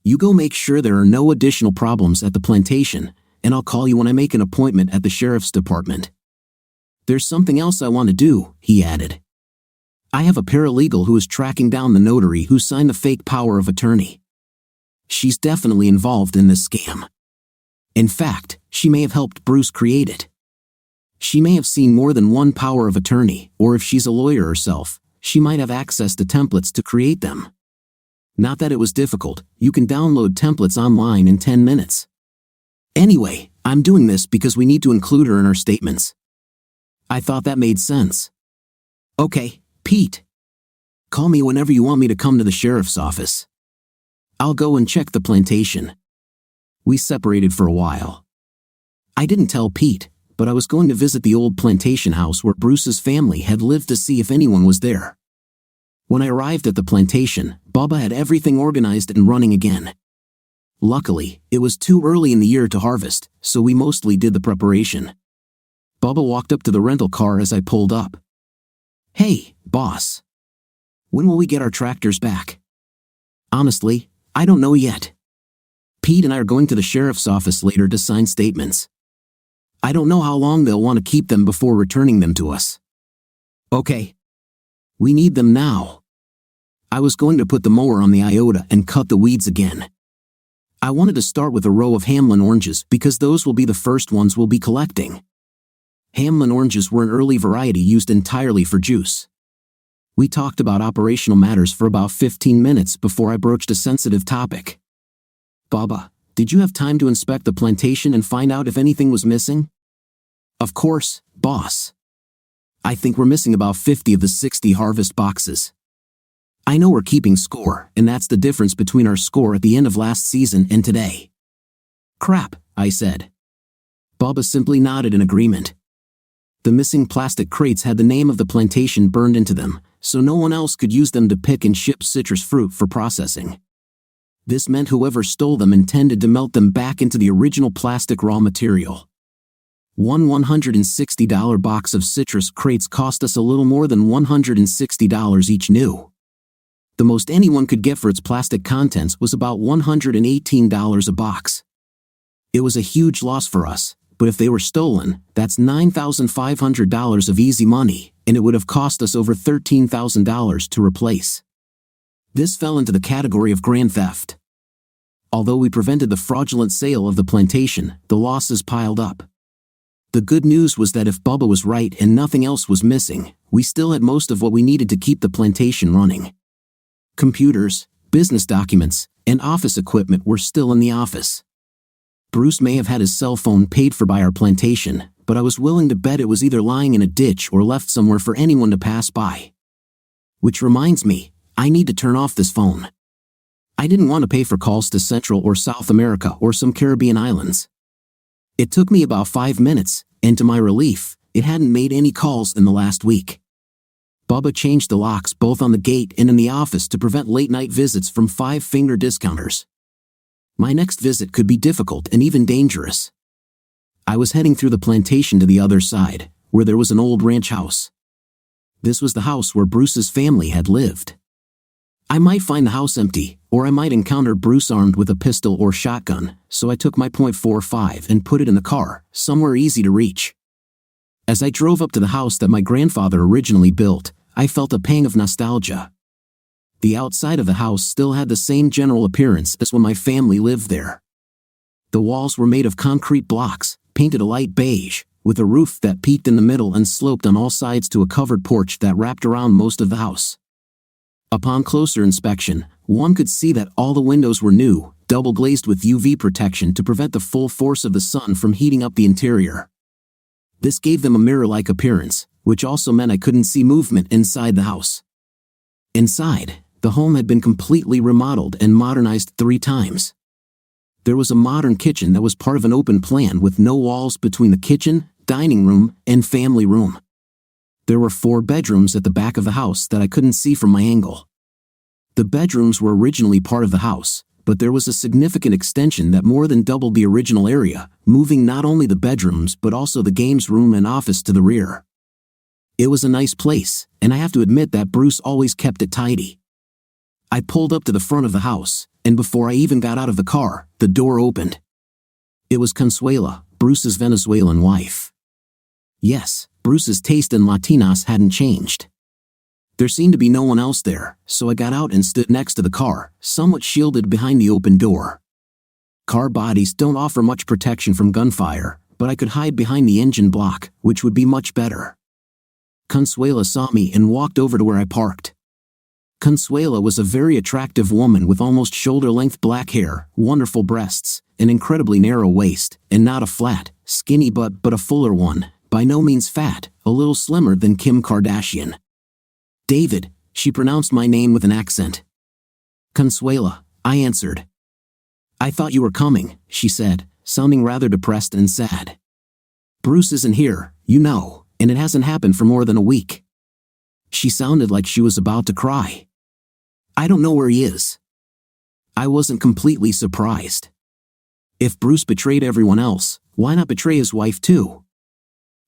You go make sure there are no additional problems at the plantation, and I'll call you when I make an appointment at the sheriff's department. There's something else I want to do, he added. I have a paralegal who is tracking down the notary who signed the fake power of attorney. She's definitely involved in this scam. In fact, she may have helped Bruce create it. She may have seen more than one power of attorney, or if she's a lawyer herself, she might have access to templates to create them. Not that it was difficult, you can download templates online in 10 minutes. Anyway, I'm doing this because we need to include her in our statements. I thought that made sense. Okay, Pete. Call me whenever you want me to come to the sheriff's office. I'll go and check the plantation. We separated for a while. I didn't tell Pete, but I was going to visit the old plantation house where Bruce's family had lived to see if anyone was there. When I arrived at the plantation, Bubba had everything organized and running again. Luckily, it was too early in the year to harvest, so we mostly did the preparation. Bubba walked up to the rental car as I pulled up. Hey, boss. When will we get our tractors back? Honestly, I don't know yet. Pete and I are going to the sheriff's office later to sign statements. I don't know how long they'll want to keep them before returning them to us. Okay. We need them now. I was going to put the mower on the iota and cut the weeds again. I wanted to start with a row of Hamlin oranges because those will be the first ones we'll be collecting. Hamlin oranges were an early variety used entirely for juice. We talked about operational matters for about 15 minutes before I broached a sensitive topic. Bubba, did you have time to inspect the plantation and find out if anything was missing? Of course, boss. I think we're missing about 50 of the 60 harvest boxes. I know we're keeping score, and that's the difference between our score at the end of last season and today. Crap, I said. Bubba simply nodded in agreement. The missing plastic crates had the name of the plantation burned into them, so no one else could use them to pick and ship citrus fruit for processing. This meant whoever stole them intended to melt them back into the original plastic raw material. One $160 box of citrus crates cost us a little more than $160 each new. The most anyone could get for its plastic contents was about $118 a box. It was a huge loss for us, but if they were stolen, that's $9,500 of easy money, and it would have cost us over $13,000 to replace. This fell into the category of grand theft. Although we prevented the fraudulent sale of the plantation, the losses piled up. The good news was that if Bubba was right and nothing else was missing, we still had most of what we needed to keep the plantation running. Computers, business documents, and office equipment were still in the office. Bruce may have had his cell phone paid for by our plantation, but I was willing to bet it was either lying in a ditch or left somewhere for anyone to pass by. Which reminds me, I need to turn off this phone. I didn't want to pay for calls to Central or South America or some Caribbean islands. It took me about 5 minutes, and to my relief, it hadn't made any calls in the last week. Bubba changed the locks both on the gate and in the office to prevent late-night visits from five-finger discounters. My next visit could be difficult and even dangerous. I was heading through the plantation to the other side, where there was an old ranch house. This was the house where Bruce's family had lived. I might find the house empty, or I might encounter Bruce armed with a pistol or shotgun, so I took my .45 and put it in the car, somewhere easy to reach. As I drove up to the house that my grandfather originally built, I felt a pang of nostalgia. The outside of the house still had the same general appearance as when my family lived there. The walls were made of concrete blocks, painted a light beige, with a roof that peaked in the middle and sloped on all sides to a covered porch that wrapped around most of the house. Upon closer inspection, one could see that all the windows were new, double-glazed with UV protection to prevent the full force of the sun from heating up the interior. This gave them a mirror-like appearance, which also meant I couldn't see movement inside the house. Inside, the home had been completely remodeled and modernized 3 times. There was a modern kitchen that was part of an open plan with no walls between the kitchen, dining room, and family room. There were 4 bedrooms at the back of the house that I couldn't see from my angle. The bedrooms were originally part of the house, but there was a significant extension that more than doubled the original area, moving not only the bedrooms but also the games room and office to the rear. It was a nice place, and I have to admit that Bruce always kept it tidy. I pulled up to the front of the house, and before I even got out of the car, the door opened. It was Consuela, Bruce's Venezuelan wife. Yes, Bruce's taste in Latinas hadn't changed. There seemed to be no one else there, so I got out and stood next to the car, somewhat shielded behind the open door. Car bodies don't offer much protection from gunfire, but I could hide behind the engine block, which would be much better. Consuela saw me and walked over to where I parked. Consuela was a very attractive woman with almost shoulder-length black hair, wonderful breasts, an incredibly narrow waist, and not a flat, skinny butt but a fuller one, by no means fat, a little slimmer than Kim Kardashian. David, she pronounced my name with an accent. Consuela, I answered. I thought you were coming, she said, sounding rather depressed and sad. Bruce isn't here, you know, and it hasn't happened for more than a week. She sounded like she was about to cry. I don't know where he is. I wasn't completely surprised. If Bruce betrayed everyone else, why not betray his wife too?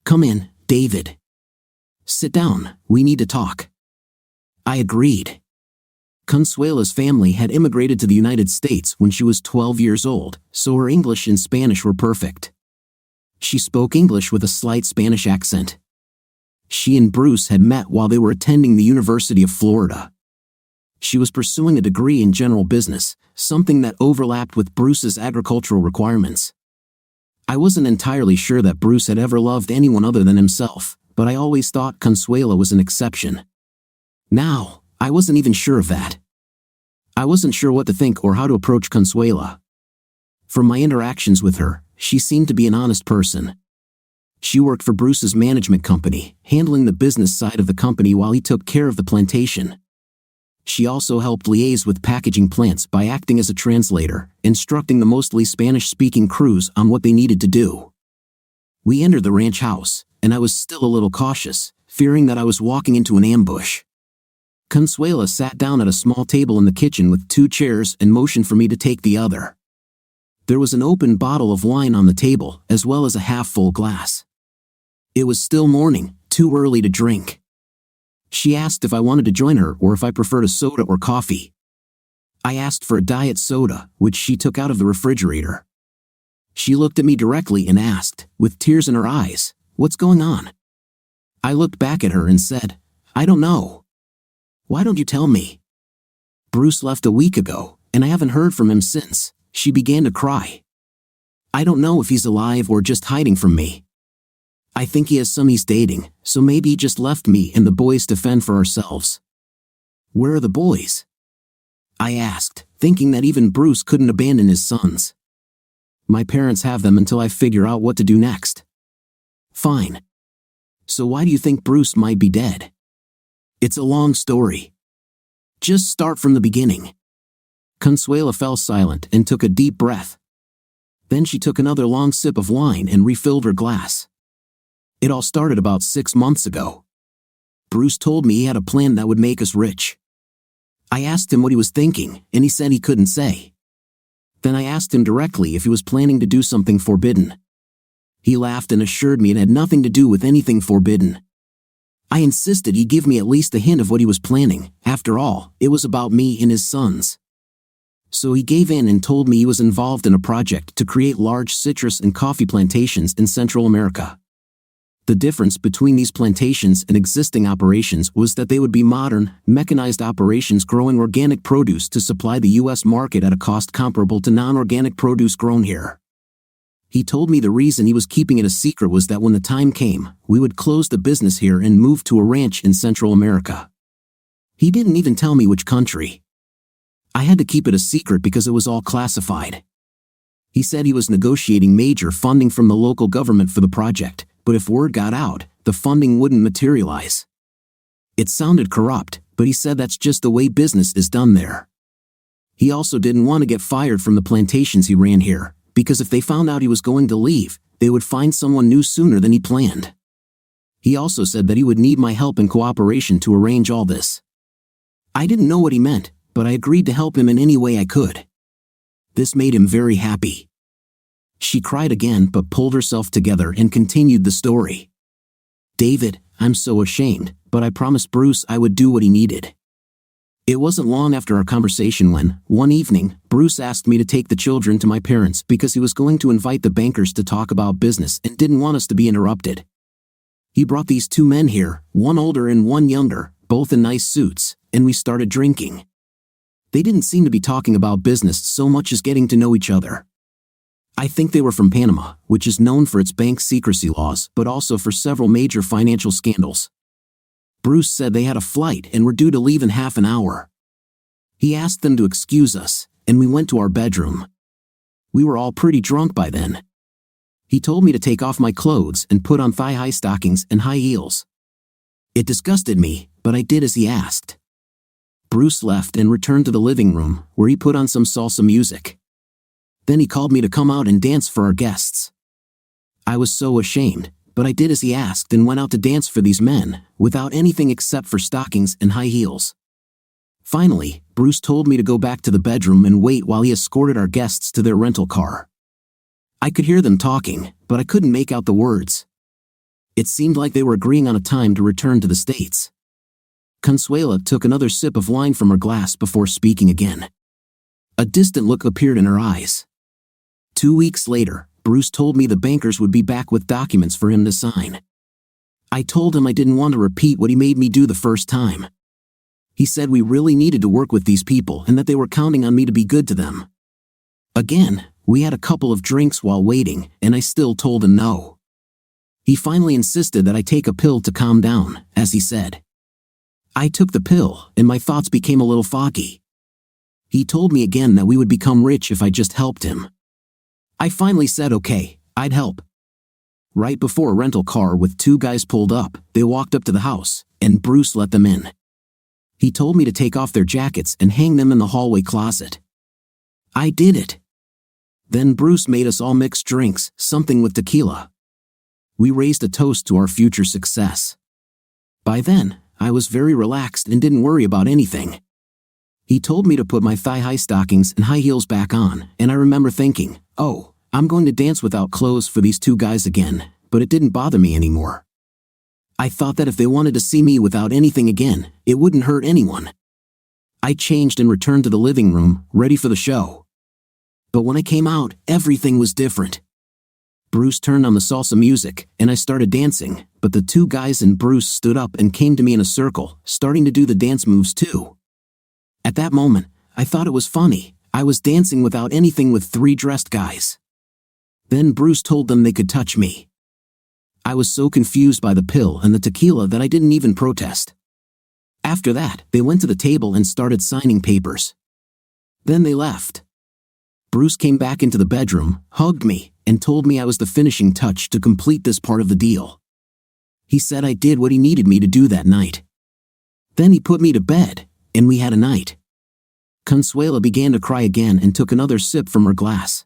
Come in, David. Sit down, we need to talk. I agreed. Consuela's family had immigrated to the United States when she was 12 years old, so her English and Spanish were perfect. She spoke English with a slight Spanish accent. She and Bruce had met while they were attending the University of Florida. She was pursuing a degree in general business, something that overlapped with Bruce's agricultural requirements. I wasn't entirely sure that Bruce had ever loved anyone other than himself, but I always thought Consuela was an exception. Now, I wasn't even sure of that. I wasn't sure what to think or how to approach Consuela. From my interactions with her, she seemed to be an honest person. She worked for Bruce's management company, handling the business side of the company while he took care of the plantation. She also helped liaise with packaging plants by acting as a translator, instructing the mostly Spanish-speaking crews on what they needed to do. We entered the ranch house, and I was still a little cautious, fearing that I was walking into an ambush. Consuela sat down at a small table in the kitchen with 2 chairs and motioned for me to take the other. There was an open bottle of wine on the table, as well as a half-full glass. It was still morning, too early to drink. She asked if I wanted to join her or if I preferred a soda or coffee. I asked for a diet soda, which she took out of the refrigerator. She looked at me directly and asked, with tears in her eyes, "What's going on?" I looked back at her and said, "I don't know." "Why don't you tell me?" "Bruce left a week ago, and I haven't heard from him since." She began to cry. "I don't know if he's alive or just hiding from me. I think he has some he's dating, so maybe he just left me and the boys to fend for ourselves." "Where are the boys?" I asked, thinking that even Bruce couldn't abandon his sons. "My parents have them until I figure out what to do next." Fine. So why do you think Bruce might be dead? It's a long story. Just start from the beginning. Consuela fell silent and took a deep breath. Then she took another long sip of wine and refilled her glass. It all started about 6 months ago. Bruce told me he had a plan that would make us rich. I asked him what he was thinking, and he said he couldn't say. Then I asked him directly if he was planning to do something forbidden. He laughed and assured me it had nothing to do with anything forbidden. I insisted he give me at least a hint of what he was planning. After all, it was about me and his sons. So he gave in and told me he was involved in a project to create large citrus and coffee plantations in Central America. The difference between these plantations and existing operations was that they would be modern, mechanized operations growing organic produce to supply the U.S. market at a cost comparable to non-organic produce grown here. He told me the reason he was keeping it a secret was that when the time came, we would close the business here and move to a ranch in Central America. He didn't even tell me which country. I had to keep it a secret because it was all classified. He said he was negotiating major funding from the local government for the project, but if word got out, the funding wouldn't materialize. It sounded corrupt, but he said that's just the way business is done there. He also didn't want to get fired from the plantations he ran here, because if they found out he was going to leave, they would find someone new sooner than he planned. He also said that he would need my help and cooperation to arrange all this. I didn't know what he meant, but I agreed to help him in any way I could. This made him very happy. She cried again but pulled herself together and continued the story. David, I'm so ashamed, but I promised Bruce I would do what he needed. It wasn't long after our conversation when, one evening, Bruce asked me to take the children to my parents because he was going to invite the bankers to talk about business and didn't want us to be interrupted. He brought these 2 men here, one older and one younger, both in nice suits, and we started drinking. They didn't seem to be talking about business so much as getting to know each other. I think they were from Panama, which is known for its bank secrecy laws, but also for several major financial scandals. Bruce said they had a flight and were due to leave in half an hour. He asked them to excuse us, and we went to our bedroom. We were all pretty drunk by then. He told me to take off my clothes and put on thigh-high stockings and high heels. It disgusted me, but I did as he asked. Bruce left and returned to the living room, where he put on some salsa music. Then he called me to come out and dance for our guests. I was so ashamed, but I did as he asked and went out to dance for these men, without anything except for stockings and high heels. Finally, Bruce told me to go back to the bedroom and wait while he escorted our guests to their rental car. I could hear them talking, but I couldn't make out the words. It seemed like they were agreeing on a time to return to the States. Consuela took another sip of wine from her glass before speaking again. A distant look appeared in her eyes. 2 weeks later, Bruce told me the bankers would be back with documents for him to sign. I told him I didn't want to repeat what he made me do the first time. He said we really needed to work with these people and that they were counting on me to be good to them. Again, we had a couple of drinks while waiting, and I still told him no. He finally insisted that I take a pill to calm down, as he said. I took the pill, and my thoughts became a little foggy. He told me again that we would become rich if I just helped him. I finally said okay, I'd help. Right before a rental car with 2 guys pulled up, they walked up to the house, and Bruce let them in. He told me to take off their jackets and hang them in the hallway closet. I did it. Then Bruce made us all mix drinks, something with tequila. We raised a toast to our future success. By then, I was very relaxed and didn't worry about anything. He told me to put my thigh-high stockings and high heels back on, and I remember thinking, oh, I'm going to dance without clothes for these 2 guys again, but it didn't bother me anymore. I thought that if they wanted to see me without anything again, it wouldn't hurt anyone. I changed and returned to the living room, ready for the show. But when I came out, everything was different. Bruce turned on the salsa music, and I started dancing, but the 2 guys and Bruce stood up and came to me in a circle, starting to do the dance moves too. At that moment, I thought it was funny. I was dancing without anything with 3 dressed guys. Then Bruce told them they could touch me. I was so confused by the pill and the tequila that I didn't even protest. After that, they went to the table and started signing papers. Then they left. Bruce came back into the bedroom, hugged me, and told me I was the finishing touch to complete this part of the deal. He said I did what he needed me to do that night. Then he put me to bed, and we had a night. Consuela began to cry again and took another sip from her glass.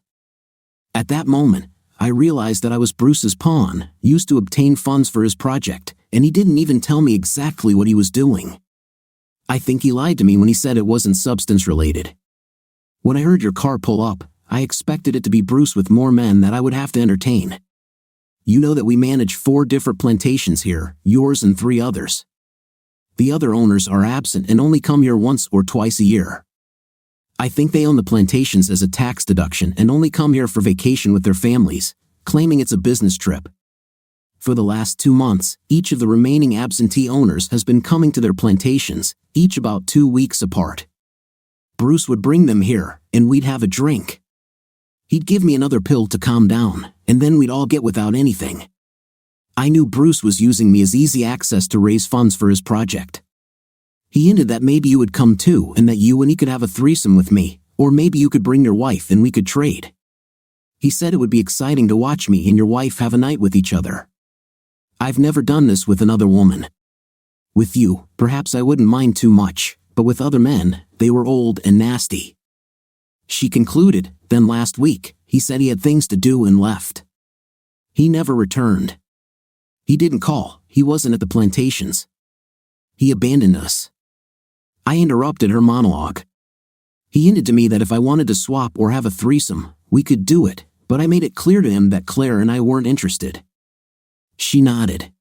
At that moment, I realized that I was Bruce's pawn, used to obtain funds for his project, and he didn't even tell me exactly what he was doing. I think he lied to me when he said it wasn't substance-related. When I heard your car pull up, I expected it to be Bruce with more men that I would have to entertain. You know that we manage 4 different plantations here, yours and 3 others. The other owners are absent and only come here once or twice a year. I think they own the plantations as a tax deduction and only come here for vacation with their families, claiming it's a business trip. For the last 2 months, each of the remaining absentee owners has been coming to their plantations, each about 2 weeks apart. Bruce would bring them here, and we'd have a drink. He'd give me another pill to calm down, and then we'd all get without anything. I knew Bruce was using me as easy access to raise funds for his project. He hinted that maybe you would come too and that you and he could have a threesome with me, or maybe you could bring your wife and we could trade. He said it would be exciting to watch me and your wife have a night with each other. I've never done this with another woman. With you, perhaps I wouldn't mind too much, but with other men, they were old and nasty. She concluded, then last week, he said he had things to do and left. He never returned. He didn't call, he wasn't at the plantations. He abandoned us. I interrupted her monologue. He hinted to me that if I wanted to swap or have a threesome, we could do it, but I made it clear to him that Claire and I weren't interested. She nodded.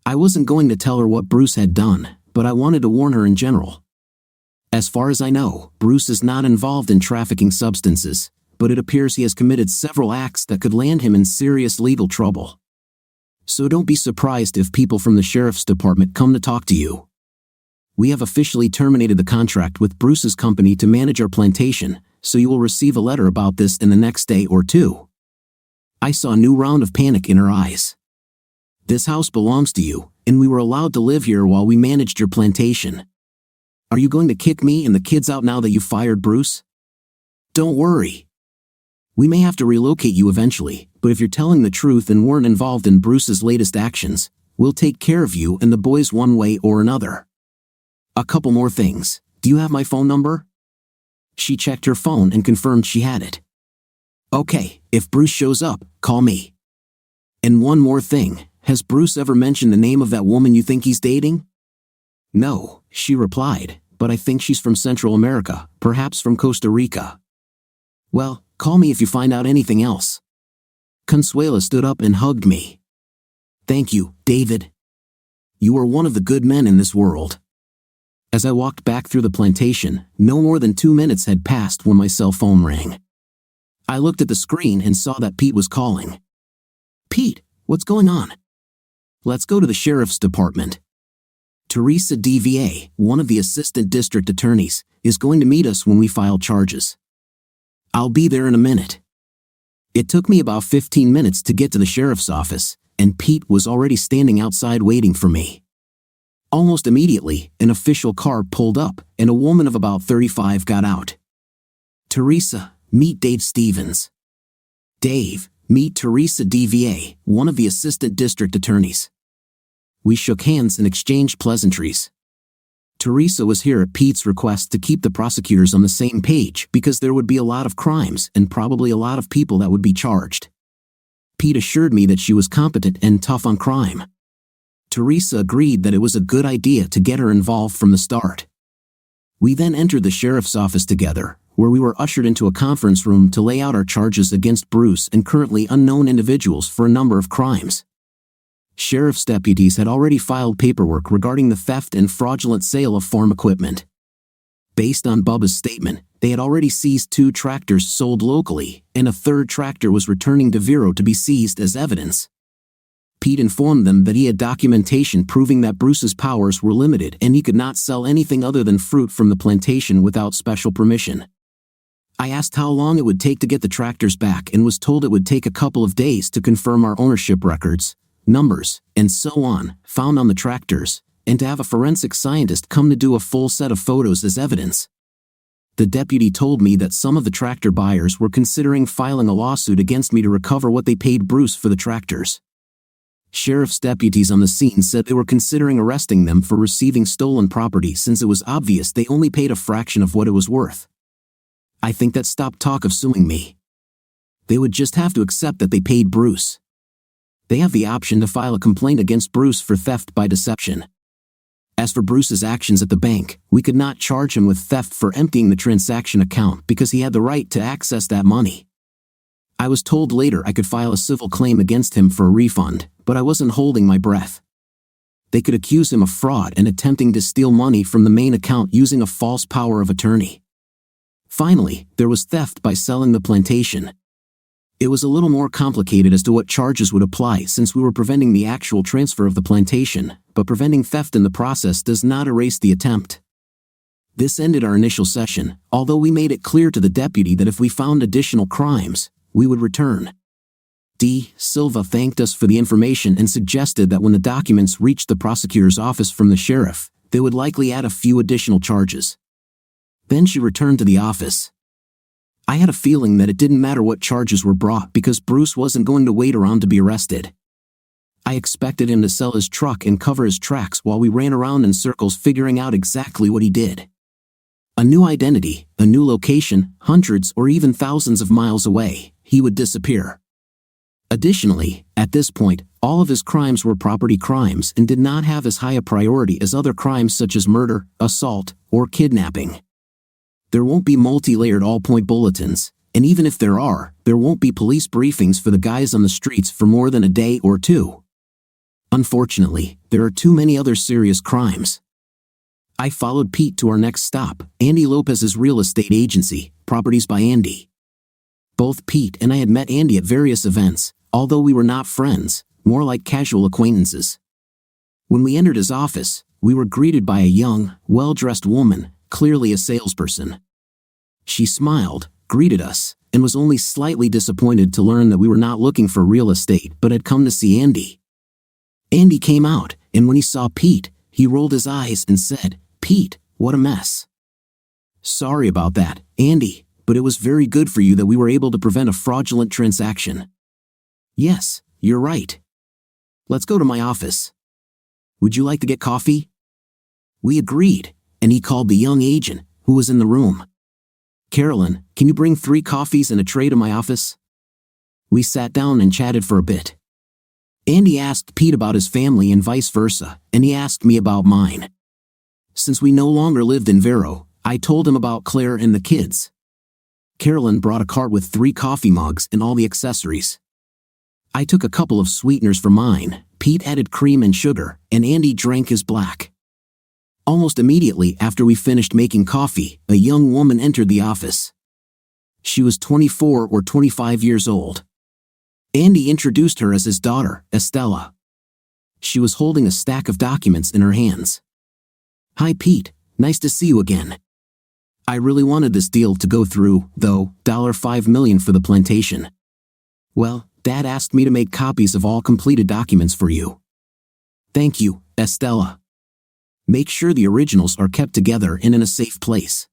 I wasn't going to tell her what Bruce had done, but I wanted to warn her in general. As far as I know, Bruce is not involved in trafficking substances, but it appears he has committed several acts that could land him in serious legal trouble. So don't be surprised if people from the sheriff's department come to talk to you. We have officially terminated the contract with Bruce's company to manage our plantation, so you will receive a letter about this in the next day or 2. I saw a new round of panic in her eyes. This house belongs to you, and we were allowed to live here while we managed your plantation. Are you going to kick me and the kids out now that you fired Bruce? Don't worry. We may have to relocate you eventually, but if you're telling the truth and weren't involved in Bruce's latest actions, we'll take care of you and the boys one way or another. A couple more things. Do you have my phone number? She checked her phone and confirmed she had it. Okay, if Bruce shows up, call me. And one more thing, has Bruce ever mentioned the name of that woman you think he's dating? No, she replied, but I think she's from Central America, perhaps from Costa Rica. Well, call me if you find out anything else. Consuela stood up and hugged me. Thank you, David. You are one of the good men in this world. As I walked back through the plantation, no more than 2 minutes had passed when my cell phone rang. I looked at the screen and saw that Pete was calling. Pete, what's going on? Let's go to the sheriff's department. Teresa DVA, one of the assistant district attorneys, is going to meet us when we file charges. I'll be there in a minute. It took me about 15 minutes to get to the sheriff's office, and Pete was already standing outside waiting for me. Almost immediately, an official car pulled up, and a woman of about 35 got out. Teresa, meet Dave Stevens. Dave, meet Teresa DVA, one of the assistant district attorneys. We shook hands and exchanged pleasantries. Teresa was here at Pete's request to keep the prosecutors on the same page because there would be a lot of crimes and probably a lot of people that would be charged. Pete assured me that she was competent and tough on crime. Teresa agreed that it was a good idea to get her involved from the start. We then entered the sheriff's office together, where we were ushered into a conference room to lay out our charges against Bruce and currently unknown individuals for a number of crimes. Sheriff's deputies had already filed paperwork regarding the theft and fraudulent sale of farm equipment. Based on Bubba's statement, they had already seized 2 tractors sold locally, and a 3rd tractor was returning to Vero to be seized as evidence. Pete informed them that he had documentation proving that Bruce's powers were limited and he could not sell anything other than fruit from the plantation without special permission. I asked how long it would take to get the tractors back and was told it would take a couple of days to confirm our ownership records, numbers, and so on, found on the tractors, and to have a forensic scientist come to do a full set of photos as evidence. the deputy told me that some of the tractor buyers were considering filing a lawsuit against me to recover what they paid Bruce for the tractors. Sheriff's deputies on the scene said they were considering arresting them for receiving stolen property since it was obvious they only paid a fraction of what it was worth. I think that stopped talk of suing me. They would just have to accept that they paid Bruce. They have the option to file a complaint against Bruce for theft by deception. As for Bruce's actions at the bank, we could not charge him with theft for emptying the transaction account because he had the right to access that money. I was told later I could file a civil claim against him for a refund, but I wasn't holding my breath. They could accuse him of fraud and attempting to steal money from the main account using a false power of attorney. Finally, there was theft by selling the plantation. It was a little more complicated as to what charges would apply since we were preventing the actual transfer of the plantation, but preventing theft in the process does not erase the attempt. This ended our initial session, although we made it clear to the deputy that if we found additional crimes, we would return. D. Silva thanked us for the information and suggested that when the documents reached the prosecutor's office from the sheriff, they would likely add a few additional charges. Then she returned to the office. I had a feeling that it didn't matter what charges were brought because Bruce wasn't going to wait around to be arrested. I expected him to sell his truck and cover his tracks while we ran around in circles figuring out exactly what he did. A new identity, a new location, hundreds or even thousands of miles away, he would disappear. Additionally, at this point, all of his crimes were property crimes and did not have as high a priority as other crimes such as murder, assault, or kidnapping. There won't be multi-layered all-point bulletins, and even if there are, there won't be police briefings for the guys on the streets for more than a day or two. Unfortunately, there are too many other serious crimes. I followed Pete to our next stop, Andy Lopez's real estate agency, Properties by Andy. Both Pete and I had met Andy at various events, although we were not friends, more like casual acquaintances. When we entered his office, we were greeted by a young, well-dressed woman, clearly a salesperson. She smiled, greeted us, and was only slightly disappointed to learn that we were not looking for real estate but had come to see Andy. Andy came out, and when he saw Pete, he rolled his eyes and said, "Pete, what a mess." "Sorry about that, Andy, but it was very good for you that we were able to prevent a fraudulent transaction." "Yes, you're right. Let's go to my office. Would you like to get coffee?" We agreed, and he called the young agent, who was in the room. "Carolyn, can you bring 3 coffees and a tray to my office?" We sat down and chatted for a bit. Andy asked Pete about his family and vice versa, and he asked me about mine. Since we no longer lived in Vero, I told him about Claire and the kids. Carolyn brought a cart with 3 coffee mugs and all the accessories. I took a couple of sweeteners for mine, Pete added cream and sugar, and Andy drank his black. Almost immediately after we finished making coffee, a young woman entered the office. She was 24 or 25 years old. Andy introduced her as his daughter, Estella. She was holding a stack of documents in her hands. "Hi Pete, nice to see you again. I really wanted this deal to go through, though, $5 million for the plantation. Well, Dad asked me to make copies of all completed documents for you." "Thank you, Estella. Make sure the originals are kept together and in a safe place.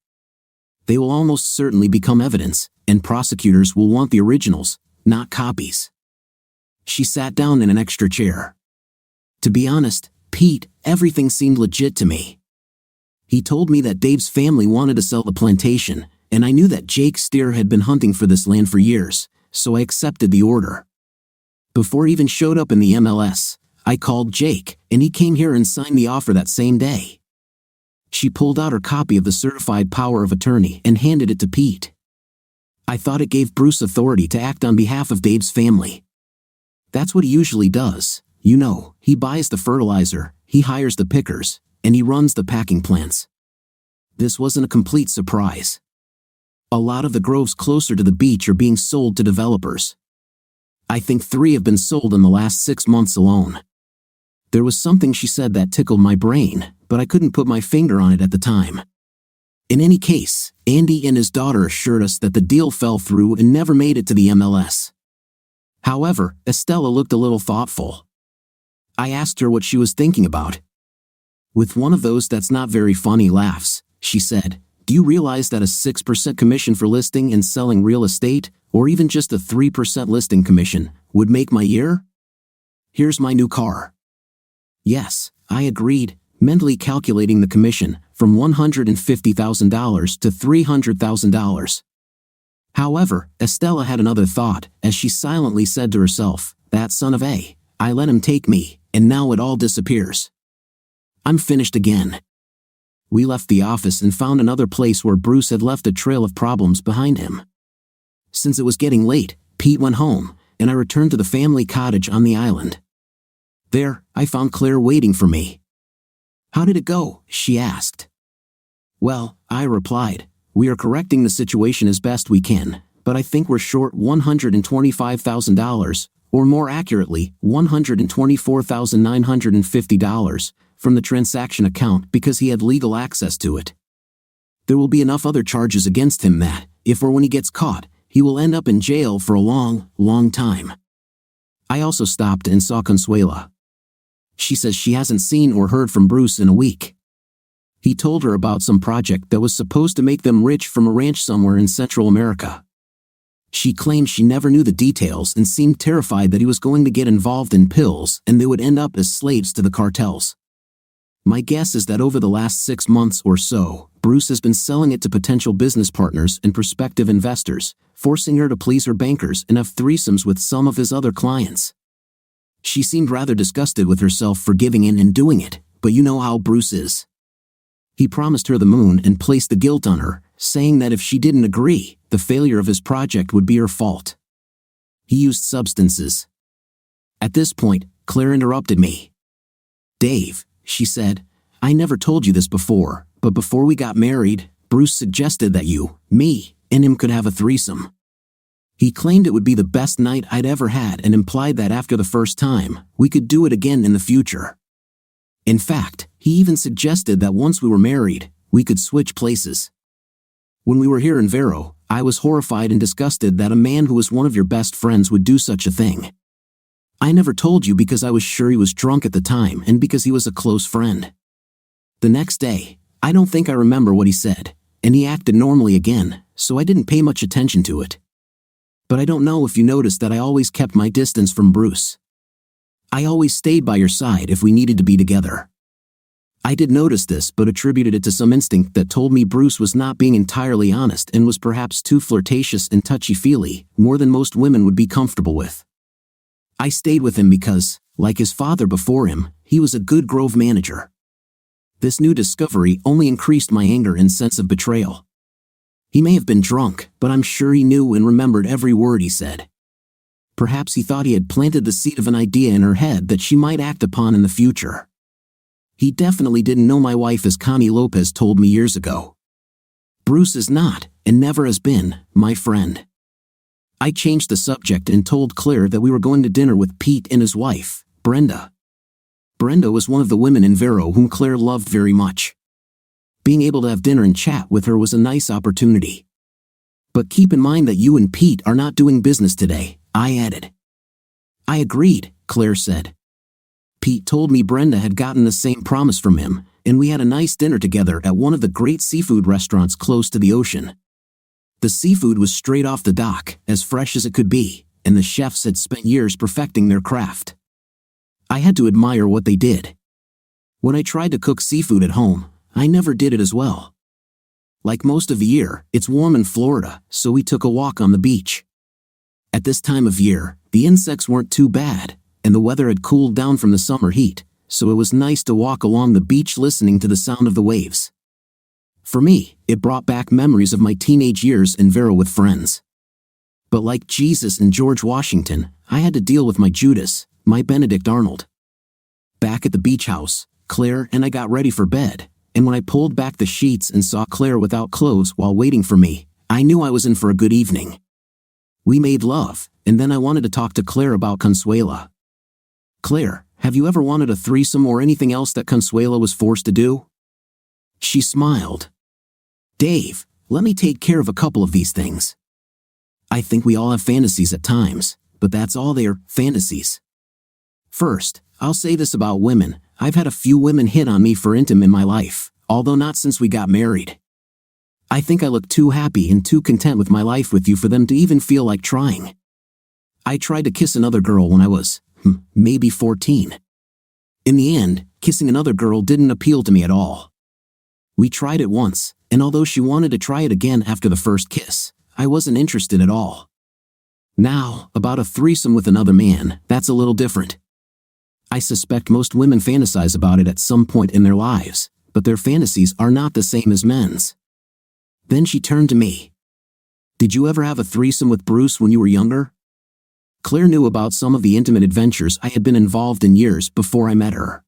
They will almost certainly become evidence, and prosecutors will want the originals, not copies." She sat down in an extra chair. To be honest, Pete, everything seemed legit to me. He told me that Dave's family wanted to sell the plantation, and I knew that Jake Steer had been hunting for this land for years, so I accepted the order. Before he even showed up in the MLS, I called Jake, and he came here and signed the offer that same day. She pulled out her copy of the certified power of attorney and handed it to Pete. I thought it gave Bruce authority to act on behalf of Dave's family. That's what he usually does. You know, he buys the fertilizer, he hires the pickers, and he runs the packing plants. This wasn't a complete surprise. A lot of the groves closer to the beach are being sold to developers. I think 3 have been sold in the last 6 months alone. There was something she said that tickled my brain, but I couldn't put my finger on it at the time. In any case, Andy and his daughter assured us that the deal fell through and never made it to the MLS. However, Estella looked a little thoughtful. I asked her what she was thinking about. With one of those "that's not very funny" laughs, she said, Do you realize that a 6% commission for listing and selling real estate, or even just a 3% listing commission, would make my year? Here's my new car. Yes, I agreed, mentally calculating the commission from $150,000 to $300,000. However, Estella had another thought as she silently said to herself, "That son of a, I let him take me, and now it all disappears. I'm finished again." We left the office and found another place where Bruce had left a trail of problems behind him. Since it was getting late, Pete went home, and I returned to the family cottage on the island. There, I found Claire waiting for me. "How did it go?" she asked. "Well," I replied, "we are correcting the situation as best we can, but I think we're short $125,000, or more accurately, $124,950, from the transaction account because he had legal access to it. There will be enough other charges against him that, if or when he gets caught, he will end up in jail for a long, long time." I also stopped and saw Consuela. She says she hasn't seen or heard from Bruce in a week. He told her about some project that was supposed to make them rich from a ranch somewhere in Central America. She claimed she never knew the details and seemed terrified that he was going to get involved in pills and they would end up as slaves to the cartels. My guess is that over the last 6 months or so, Bruce has been selling it to potential business partners and prospective investors, forcing her to please her bankers and have threesomes with some of his other clients. She seemed rather disgusted with herself for giving in and doing it, but you know how Bruce is. He promised her the moon and placed the guilt on her, saying that if she didn't agree, the failure of his project would be her fault. He used substances. At this point, Claire interrupted me. "Dave," she said, "I never told you this before, but before we got married, Bruce suggested that you, me, and him could have a threesome. He claimed it would be the best night I'd ever had and implied that after the first time, we could do it again in the future. In fact, he even suggested that once we were married, we could switch places. When we were here in Vero, I was horrified and disgusted that a man who was one of your best friends would do such a thing. I never told you because I was sure he was drunk at the time and because he was a close friend." The next day, I don't think I remember what he said, and he acted normally again, so I didn't pay much attention to it. But I don't know if you noticed that I always kept my distance from Bruce. I always stayed by your side if we needed to be together. I did notice this but attributed it to some instinct that told me Bruce was not being entirely honest and was perhaps too flirtatious and touchy-feely, more than most women would be comfortable with. I stayed with him because, like his father before him, he was a good Grove manager. This new discovery only increased my anger and sense of betrayal. He may have been drunk, but I'm sure he knew and remembered every word he said. Perhaps he thought he had planted the seed of an idea in her head that she might act upon in the future. He definitely didn't know my wife as Connie Lopez told me years ago. Bruce is not, and never has been, my friend. I changed the subject and told Claire that we were going to dinner with Pete and his wife, Brenda. Brenda was one of the women in Vero whom Claire loved very much. Being able to have dinner and chat with her was a nice opportunity. "But keep in mind that you and Pete are not doing business today," I added. "I agreed," Claire said. "Pete told me Brenda had gotten the same promise from him, and we had a nice dinner together at one of the great seafood restaurants close to the ocean. The seafood was straight off the dock, as fresh as it could be, and the chefs had spent years perfecting their craft. I had to admire what they did. When I tried to cook seafood at home, I never did it as well. Like most of the year, it's warm in Florida, so we took a walk on the beach. At this time of year, the insects weren't too bad, and the weather had cooled down from the summer heat, so it was nice to walk along the beach listening to the sound of the waves. For me, it brought back memories of my teenage years in Vero with friends. But like Jesus and George Washington, I had to deal with my Judas, my Benedict Arnold. Back at the beach house, Claire and I got ready for bed, and when I pulled back the sheets and saw Claire without clothes while waiting for me, I knew I was in for a good evening. We made love, and then I wanted to talk to Claire about Consuela. "Claire, have you ever wanted a threesome or anything else that Consuela was forced to do?" She smiled. "Dave, let me take care of a couple of these things. I think we all have fantasies at times, but that's all they're, fantasies. First, I'll say this about women, I've had a few women hit on me for intim in my life, although not since we got married. I think I look too happy and too content with my life with you for them to even feel like trying. I tried to kiss another girl when I was, maybe 14. In the end, kissing another girl didn't appeal to me at all. We tried it once, and although she wanted to try it again after the first kiss, I wasn't interested at all. Now, about a threesome with another man, that's a little different. I suspect most women fantasize about it at some point in their lives, but their fantasies are not the same as men's. Then she turned to me. Did you ever have a threesome with Bruce when you were younger? Claire knew about some of the intimate adventures I had been involved in years before I met her.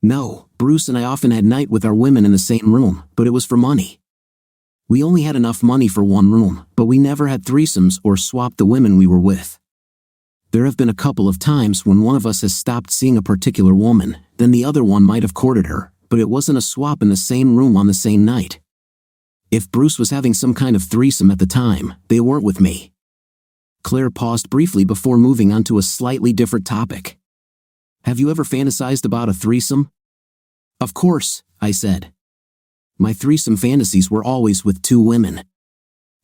No, Bruce and I often had night with our women in the same room, but it was for money. We only had enough money for one room, but we never had threesomes or swapped the women we were with. There have been a couple of times when one of us has stopped seeing a particular woman, then the other one might have courted her, but it wasn't a swap in the same room on the same night. If Bruce was having some kind of threesome at the time, they weren't with me. Claire paused briefly before moving on to a slightly different topic. Have you ever fantasized about a threesome? Of course, I said. My threesome fantasies were always with two women.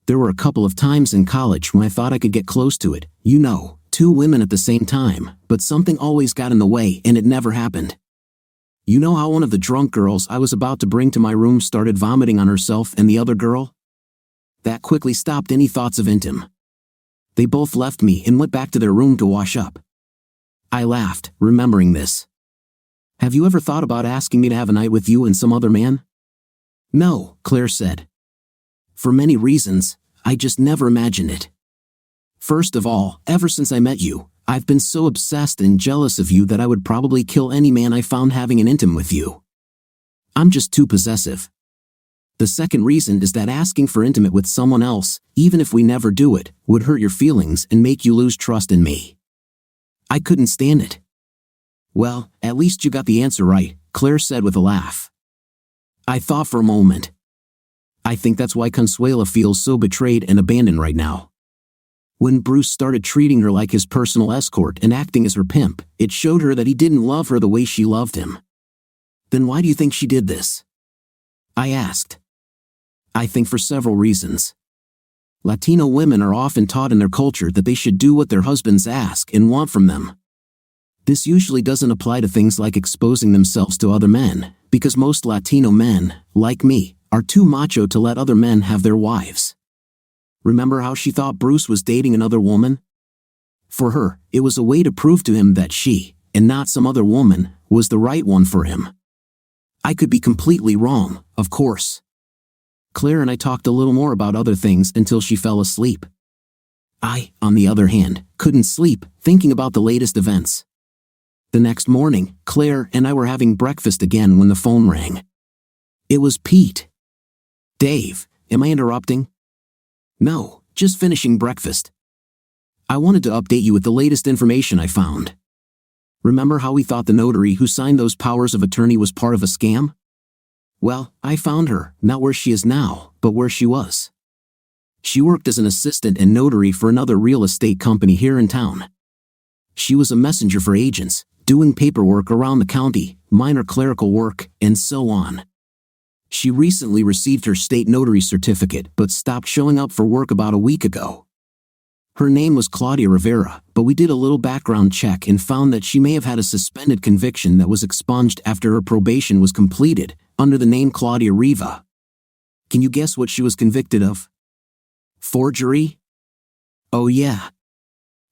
There were a couple of times in college when I thought I could get close to it, two women at the same time, but something always got in the way and it never happened. You know how one of the drunk girls I was about to bring to my room started vomiting on herself and the other girl? That quickly stopped any thoughts of intim. They both left me and went back to their room to wash up. I laughed, remembering this. Have you ever thought about asking me to have a night with you and some other man? No, Claire said. For many reasons, I just never imagined it. First of all, ever since I met you, I've been so obsessed and jealous of you that I would probably kill any man I found having an intim with you. I'm just too possessive. The second reason is that asking for intimate with someone else, even if we never do it, would hurt your feelings and make you lose trust in me. I couldn't stand it. Well, at least you got the answer right, Claire said with a laugh. I thought for a moment. I think that's why Consuela feels so betrayed and abandoned right now. When Bruce started treating her like his personal escort and acting as her pimp, it showed her that he didn't love her the way she loved him. Then why do you think she did this? I asked. I think for several reasons. Latino women are often taught in their culture that they should do what their husbands ask and want from them. This usually doesn't apply to things like exposing themselves to other men, because most Latino men, like me, are too macho to let other men have their wives. Remember how she thought Bruce was dating another woman? For her, it was a way to prove to him that she, and not some other woman, was the right one for him. I could be completely wrong, of course. Claire and I talked a little more about other things until she fell asleep. I, on the other hand, couldn't sleep, thinking about the latest events. The next morning, Claire and I were having breakfast again when the phone rang. It was Pete. Dave, am I interrupting? No, just finishing breakfast. I wanted to update you with the latest information I found. Remember how we thought the notary who signed those powers of attorney was part of a scam? Well, I found her, not where she is now, but where she was. She worked as an assistant and notary for another real estate company here in town. She was a messenger for agents, doing paperwork around the county, minor clerical work, and so on. She recently received her state notary certificate but stopped showing up for work about a week ago. Her name was Claudia Rivera, but we did a little background check and found that she may have had a suspended conviction that was expunged after her probation was completed, under the name Claudia Riva. Can you guess what she was convicted of? Forgery? Oh yeah.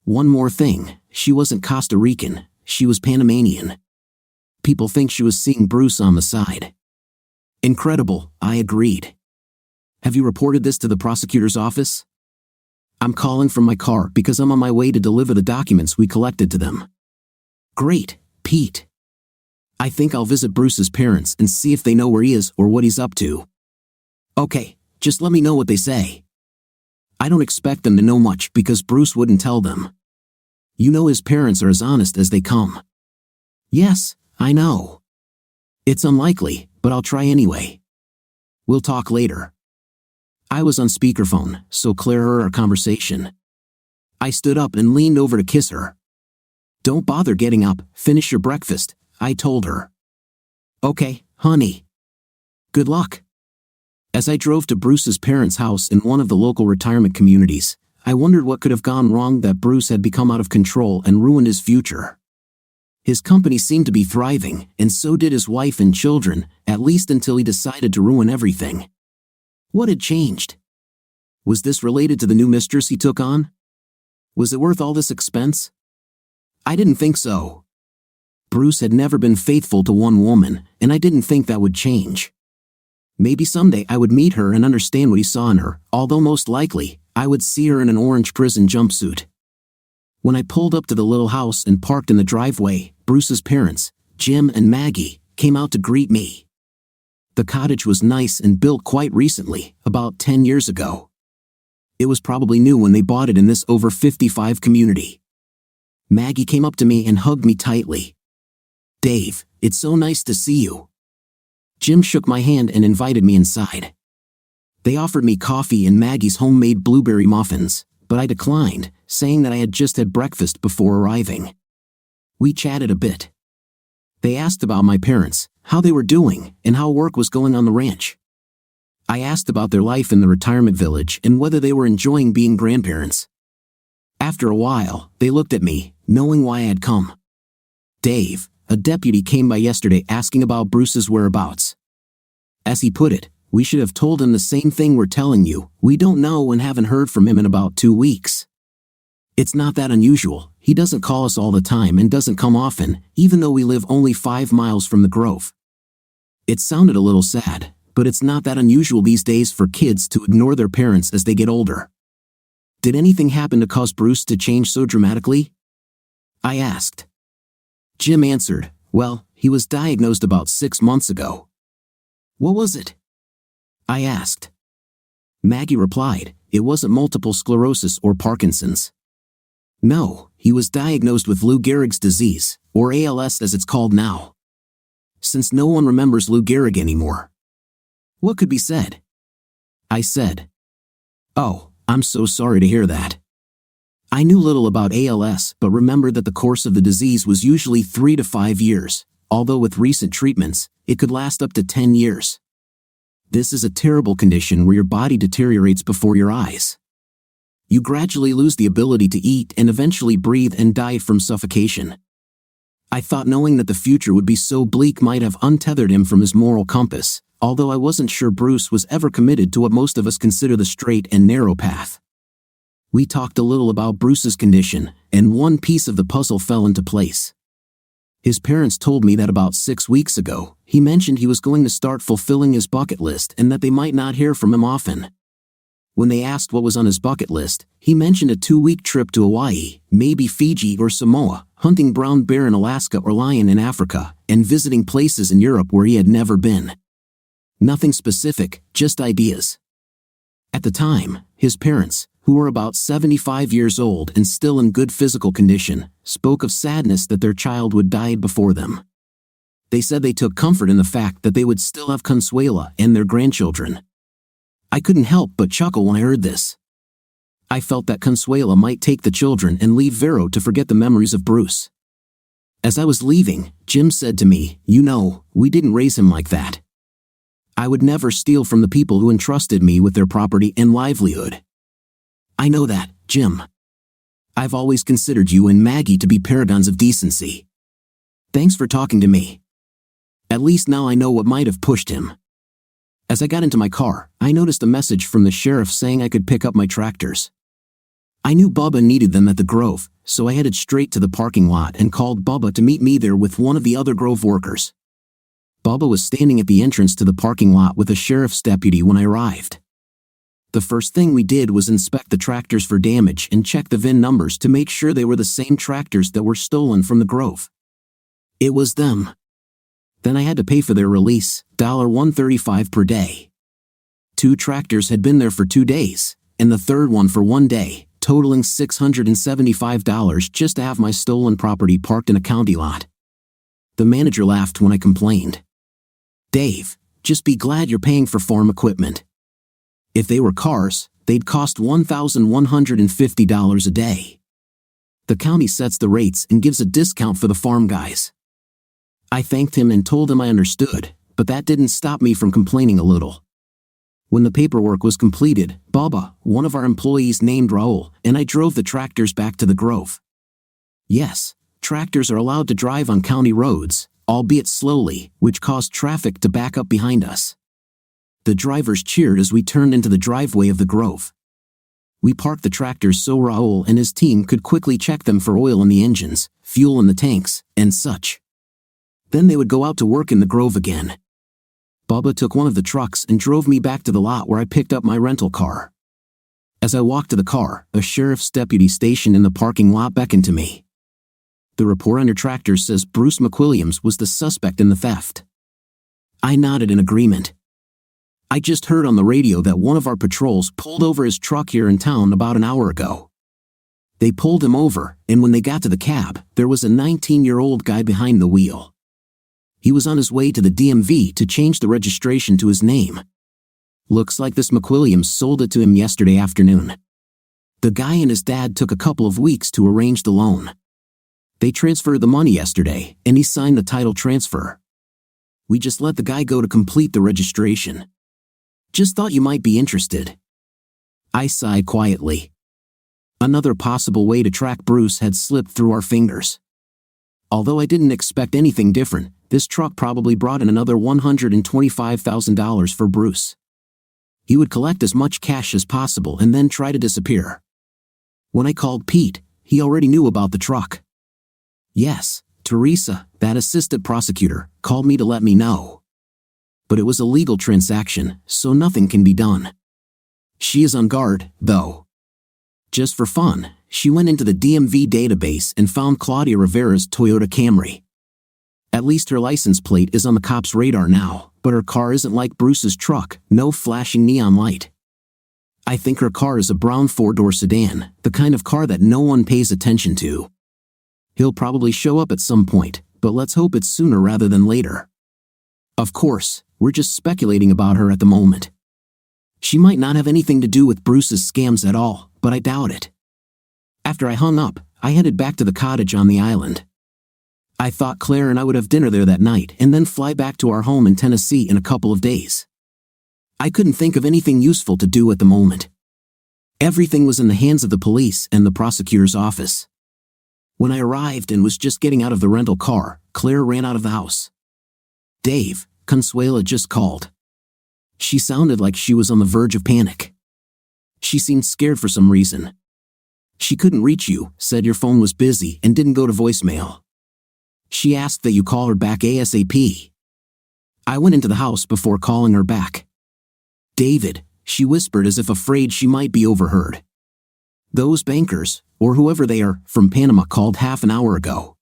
One more thing, she wasn't Costa Rican, she was Panamanian. People think she was seeing Bruce on the side. Incredible, I agreed. Have you reported this to the prosecutor's office? I'm calling from my car because I'm on my way to deliver the documents we collected to them. Great, Pete. I think I'll visit Bruce's parents and see if they know where he is or what he's up to. Okay, just let me know what they say. I don't expect them to know much because Bruce wouldn't tell them. You know his parents are as honest as they come. Yes, I know. It's unlikely, but I'll try anyway. We'll talk later. I was on speakerphone, so Claire heard our conversation. I stood up and leaned over to kiss her. Don't bother getting up, finish your breakfast, I told her. Okay, honey. Good luck. As I drove to Bruce's parents' house in one of the local retirement communities, I wondered what could have gone wrong that Bruce had become out of control and ruined his future. His company seemed to be thriving, and so did his wife and children, at least until he decided to ruin everything. What had changed? Was this related to the new mistress he took on? Was it worth all this expense? I didn't think so. Bruce had never been faithful to one woman, and I didn't think that would change. Maybe someday I would meet her and understand what he saw in her, although most likely, I would see her in an orange prison jumpsuit. When I pulled up to the little house and parked in the driveway, Bruce's parents, Jim and Maggie, came out to greet me. The cottage was nice and built quite recently, about 10 years ago. It was probably new when they bought it in this over 55 community. Maggie came up to me and hugged me tightly. "Dave, it's so nice to see you." Jim shook my hand and invited me inside. They offered me coffee and Maggie's homemade blueberry muffins, but I declined, saying that I had just had breakfast before arriving. We chatted a bit. They asked about my parents, how they were doing, and how work was going on the ranch. I asked about their life in the retirement village and whether they were enjoying being grandparents. After a while, they looked at me, knowing why I had come. "Dave, a deputy came by yesterday asking about Bruce's whereabouts. As he put it, we should have told him the same thing we're telling you. We don't know and haven't heard from him in about 2 weeks. It's not that unusual. He doesn't call us all the time and doesn't come often, even though we live only 5 miles from the Grove." It sounded a little sad, but it's not that unusual these days for kids to ignore their parents as they get older. "Did anything happen to cause Bruce to change so dramatically?" I asked. Jim answered, "Well, he was diagnosed about 6 months ago." "What was it?" I asked. Maggie replied, "It wasn't multiple sclerosis or Parkinson's. No, he was diagnosed with Lou Gehrig's disease, or ALS as it's called now. Since no one remembers Lou Gehrig anymore. What could be said?" I said. "Oh, I'm so sorry to hear that." I knew little about ALS but remembered that the course of the disease was usually 3 to 5 years, although with recent treatments, it could last up to 10 years. This is a terrible condition where your body deteriorates before your eyes. You gradually lose the ability to eat and eventually breathe and die from suffocation. I thought knowing that the future would be so bleak might have untethered him from his moral compass, although I wasn't sure Bruce was ever committed to what most of us consider the straight and narrow path. We talked a little about Bruce's condition, and one piece of the puzzle fell into place. His parents told me that about 6 weeks ago, he mentioned he was going to start fulfilling his bucket list and that they might not hear from him often. When they asked what was on his bucket list, he mentioned a 2-week trip to Hawaii, maybe Fiji or Samoa, hunting brown bear in Alaska or lion in Africa, and visiting places in Europe where he had never been. Nothing specific, just ideas. At the time, his parents, who were about 75 years old and still in good physical condition, spoke of sadness that their child would die before them. They said they took comfort in the fact that they would still have Consuela and their grandchildren. I couldn't help but chuckle when I heard this. I felt that Consuela might take the children and leave Vero to forget the memories of Bruce. As I was leaving, Jim said to me, "You know, we didn't raise him like that. I would never steal from the people who entrusted me with their property and livelihood." "I know that, Jim. I've always considered you and Maggie to be paragons of decency. Thanks for talking to me. At least now I know what might have pushed him." As I got into my car, I noticed a message from the sheriff saying I could pick up my tractors. I knew Bubba needed them at the Grove, so I headed straight to the parking lot and called Bubba to meet me there with one of the other Grove workers. Bubba was standing at the entrance to the parking lot with a sheriff's deputy when I arrived. The first thing we did was inspect the tractors for damage and check the VIN numbers to make sure they were the same tractors that were stolen from the Grove. It was them. Then I had to pay for their release, $135 per day. 2 tractors had been there for 2 days, and the third one for 1 day, totaling $675 just to have my stolen property parked in a county lot. The manager laughed when I complained. "Dave, just be glad you're paying for farm equipment. If they were cars, they'd cost $1,150 a day. The county sets the rates and gives a discount for the farm guys." I thanked him and told him I understood, but that didn't stop me from complaining a little. When the paperwork was completed, Baba, one of our employees named Raul, and I drove the tractors back to the Grove. Yes, tractors are allowed to drive on county roads, albeit slowly, which caused traffic to back up behind us. The drivers cheered as we turned into the driveway of the Grove. We parked the tractors so Raul and his team could quickly check them for oil in the engines, fuel in the tanks, and such. Then they would go out to work in the Grove again. Bubba took one of the trucks and drove me back to the lot where I picked up my rental car. As I walked to the car, a sheriff's deputy stationed in the parking lot beckoned to me. The report on your tractor says Bruce McWilliams was the suspect in the theft. I nodded in agreement. I just heard on the radio that one of our patrols pulled over his truck here in town about an hour ago. They pulled him over, and when they got to the cab, there was a 19-year-old guy behind the wheel. He was on his way to the DMV to change the registration to his name. Looks like this McWilliams sold it to him yesterday afternoon. The guy and his dad took a couple of weeks to arrange the loan. They transferred the money yesterday, and he signed the title transfer. We just let the guy go to complete the registration. Just thought you might be interested. I sighed quietly. Another possible way to track Bruce had slipped through our fingers. Although I didn't expect anything different, this truck probably brought in another $125,000 for Bruce. He would collect as much cash as possible and then try to disappear. When I called Pete, he already knew about the truck. Yes, Teresa, that assistant prosecutor, called me to let me know. But it was a legal transaction, so nothing can be done. She is on guard, though. Just for fun, she went into the DMV database and found Claudia Rivera's Toyota Camry. At least her license plate is on the cops' radar now, but her car isn't like Bruce's truck, no flashing neon light. I think her car is a brown four-door sedan, the kind of car that no one pays attention to. He'll probably show up at some point, but let's hope it's sooner rather than later. Of course, we're just speculating about her at the moment. She might not have anything to do with Bruce's scams at all, but I doubt it. After I hung up, I headed back to the cottage on the island. I thought Claire and I would have dinner there that night and then fly back to our home in Tennessee in a couple of days. I couldn't think of anything useful to do at the moment. Everything was in the hands of the police and the prosecutor's office. When I arrived and was just getting out of the rental car, Claire ran out of the house. Dave, Consuela just called. She sounded like she was on the verge of panic. She seemed scared for some reason. She couldn't reach you, said your phone was busy and didn't go to voicemail. She asked that you call her back ASAP. I went into the house before calling her back. David, she whispered as if afraid she might be overheard. Those bankers, or whoever they are, from Panama called half an hour ago.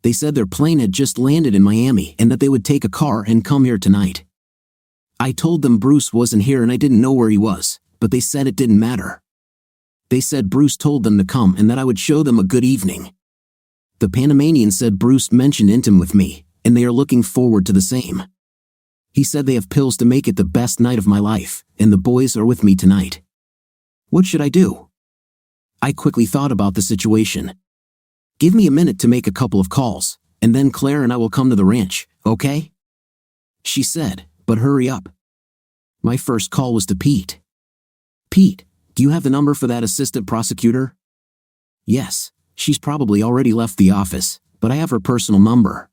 They said their plane had just landed in Miami and that they would take a car and come here tonight. I told them Bruce wasn't here and I didn't know where he was, but they said it didn't matter. They said Bruce told them to come and that I would show them a good evening. The Panamanian said Bruce mentioned intim with me, and they are looking forward to the same. He said they have pills to make it the best night of my life, and the boys are with me tonight. What should I do? I quickly thought about the situation. Give me a minute to make a couple of calls, and then Claire and I will come to the ranch, okay? She said, but hurry up. My first call was to Pete. Pete, do you have the number for that assistant prosecutor? Yes. She's probably already left the office, but I have her personal number.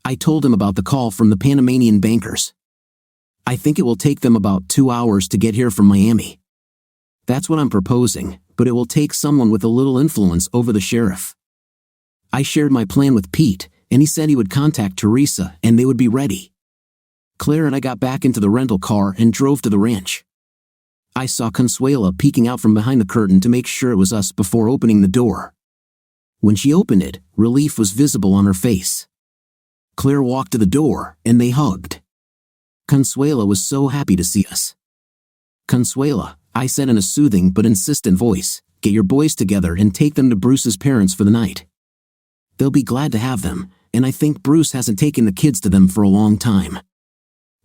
I told him about the call from the Panamanian bankers. I think it will take them about 2 hours to get here from Miami. That's what I'm proposing, but it will take someone with a little influence over the sheriff. I shared my plan with Pete, and he said he would contact Teresa and they would be ready. Claire and I got back into the rental car and drove to the ranch. I saw Consuela peeking out from behind the curtain to make sure it was us before opening the door. When she opened it, relief was visible on her face. Claire walked to the door, and they hugged. Consuela was so happy to see us. Consuela, I said in a soothing but insistent voice, get your boys together and take them to Bruce's parents for the night. They'll be glad to have them, and I think Bruce hasn't taken the kids to them for a long time.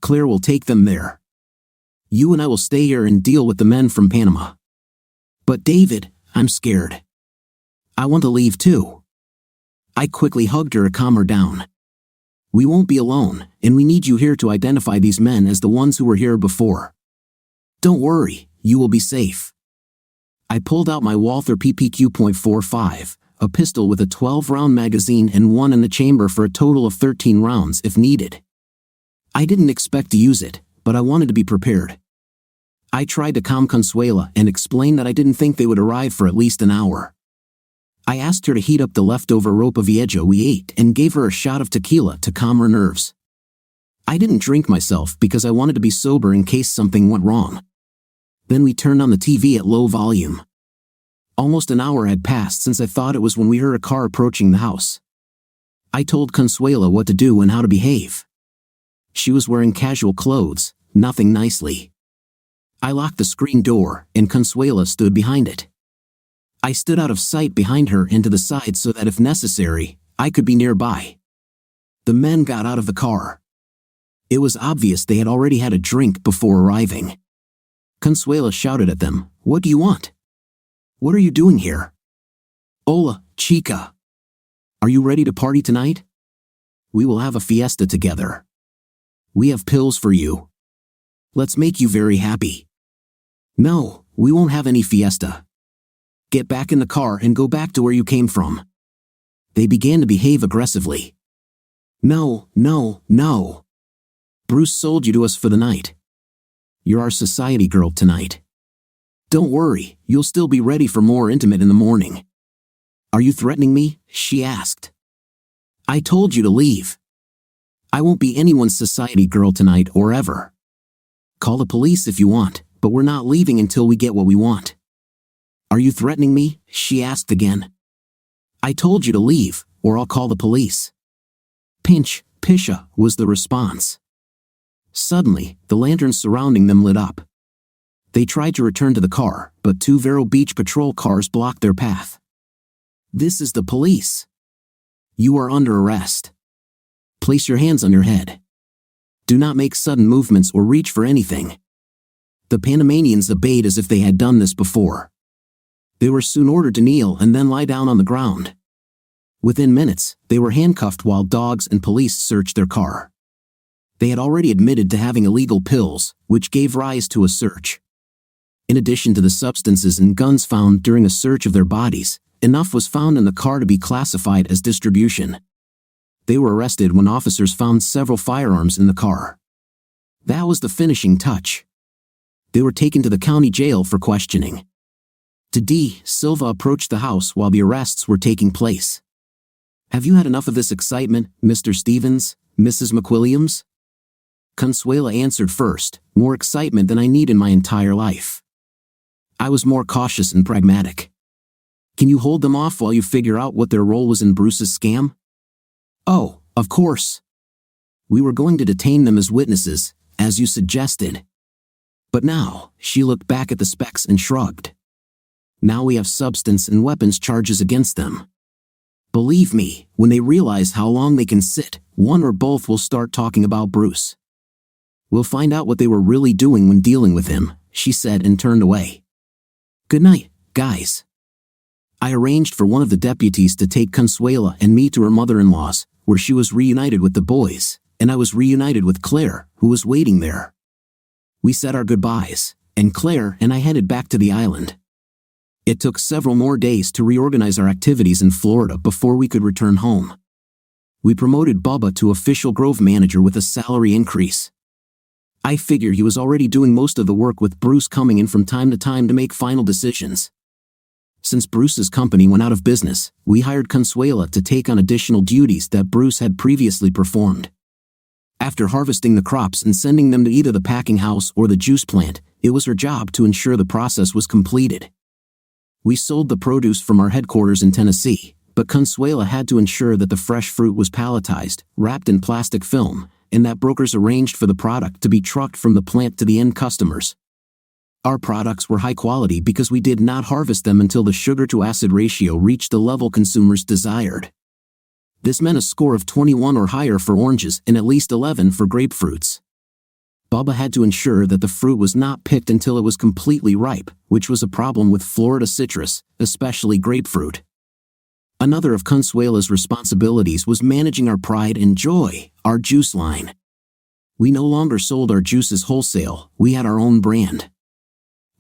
Claire will take them there. You and I will stay here and deal with the men from Panama. But David, I'm scared. I want to leave too. I quickly hugged her to calm her down. We won't be alone, and we need you here to identify these men as the ones who were here before. Don't worry, you will be safe. I pulled out my Walther PPQ.45, a pistol with a 12-round magazine and one in the chamber for a total of 13 rounds if needed. I didn't expect to use it, but I wanted to be prepared. I tried to calm Consuela and explain that I didn't think they would arrive for at least an hour. I asked her to heat up the leftover ropa vieja we ate and gave her a shot of tequila to calm her nerves. I didn't drink myself because I wanted to be sober in case something went wrong. Then we turned on the TV at low volume. Almost an hour had passed since I thought it was when we heard a car approaching the house. I told Consuela what to do and how to behave. She was wearing casual clothes, nothing nicely. I locked the screen door, and Consuela stood behind it. I stood out of sight behind her and to the side so that if necessary, I could be nearby. The men got out of the car. It was obvious they had already had a drink before arriving. Consuela shouted at them, "What do you want? What are you doing here? Hola, chica. Are you ready to party tonight? We will have a fiesta together. We have pills for you. Let's make you very happy." "No, we won't have any fiesta. Get back in the car and go back to where you came from." They began to behave aggressively. No. Bruce sold you to us for the night. You're our society girl tonight. Don't worry, you'll still be ready for more intimate in the morning. Are you threatening me? She asked. I told you to leave. I won't be anyone's society girl tonight or ever. Call the police if you want, but we're not leaving until we get what we want. Are you threatening me? She asked again. I told you to leave, or I'll call the police. Pinch, pisha, was the response. Suddenly, the lanterns surrounding them lit up. They tried to return to the car, but two Vero Beach patrol cars blocked their path. This is the police. You are under arrest. Place your hands on your head. Do not make sudden movements or reach for anything. The Panamanians obeyed as if they had done this before. They were soon ordered to kneel and then lie down on the ground. Within minutes, they were handcuffed while dogs and police searched their car. They had already admitted to having illegal pills, which gave rise to a search. In addition to the substances and guns found during a search of their bodies, enough was found in the car to be classified as distribution. They were arrested when officers found several firearms in the car. That was the finishing touch. They were taken to the county jail for questioning. D. Silva approached the house while the arrests were taking place. Have you had enough of this excitement, Mr. Stevens, Mrs. McWilliams? Consuela answered first, more excitement than I need in my entire life. I was more cautious and pragmatic. Can you hold them off while you figure out what their role was in Bruce's scam? Oh, of course. We were going to detain them as witnesses, as you suggested. But now, she looked back at the specs and shrugged. Now we have substance and weapons charges against them. Believe me, when they realize how long they can sit, one or both will start talking about Bruce. We'll find out what they were really doing when dealing with him, she said and turned away. Good night, guys. I arranged for one of the deputies to take Consuela and me to her mother-in-law's, where she was reunited with the boys, and I was reunited with Claire, who was waiting there. We said our goodbyes, and Claire and I headed back to the island. It took several more days to reorganize our activities in Florida before we could return home. We promoted Bubba to official Grove manager with a salary increase. I figured he was already doing most of the work with Bruce coming in from time to make final decisions. Since Bruce's company went out of business, we hired Consuela to take on additional duties that Bruce had previously performed. After harvesting the crops and sending them to either the packing house or the juice plant, it was her job to ensure the process was completed. We sold the produce from our headquarters in Tennessee, but Consuela had to ensure that the fresh fruit was palletized, wrapped in plastic film, and that brokers arranged for the product to be trucked from the plant to the end customers. Our products were high quality because we did not harvest them until the sugar-to-acid ratio reached the level consumers desired. This meant a score of 21 or higher for oranges and at least 11 for grapefruits. Bubba had to ensure that the fruit was not picked until it was completely ripe, which was a problem with Florida citrus, especially grapefruit. Another of Consuela's responsibilities was managing our pride and joy, our juice line. We no longer sold our juices wholesale, we had our own brand.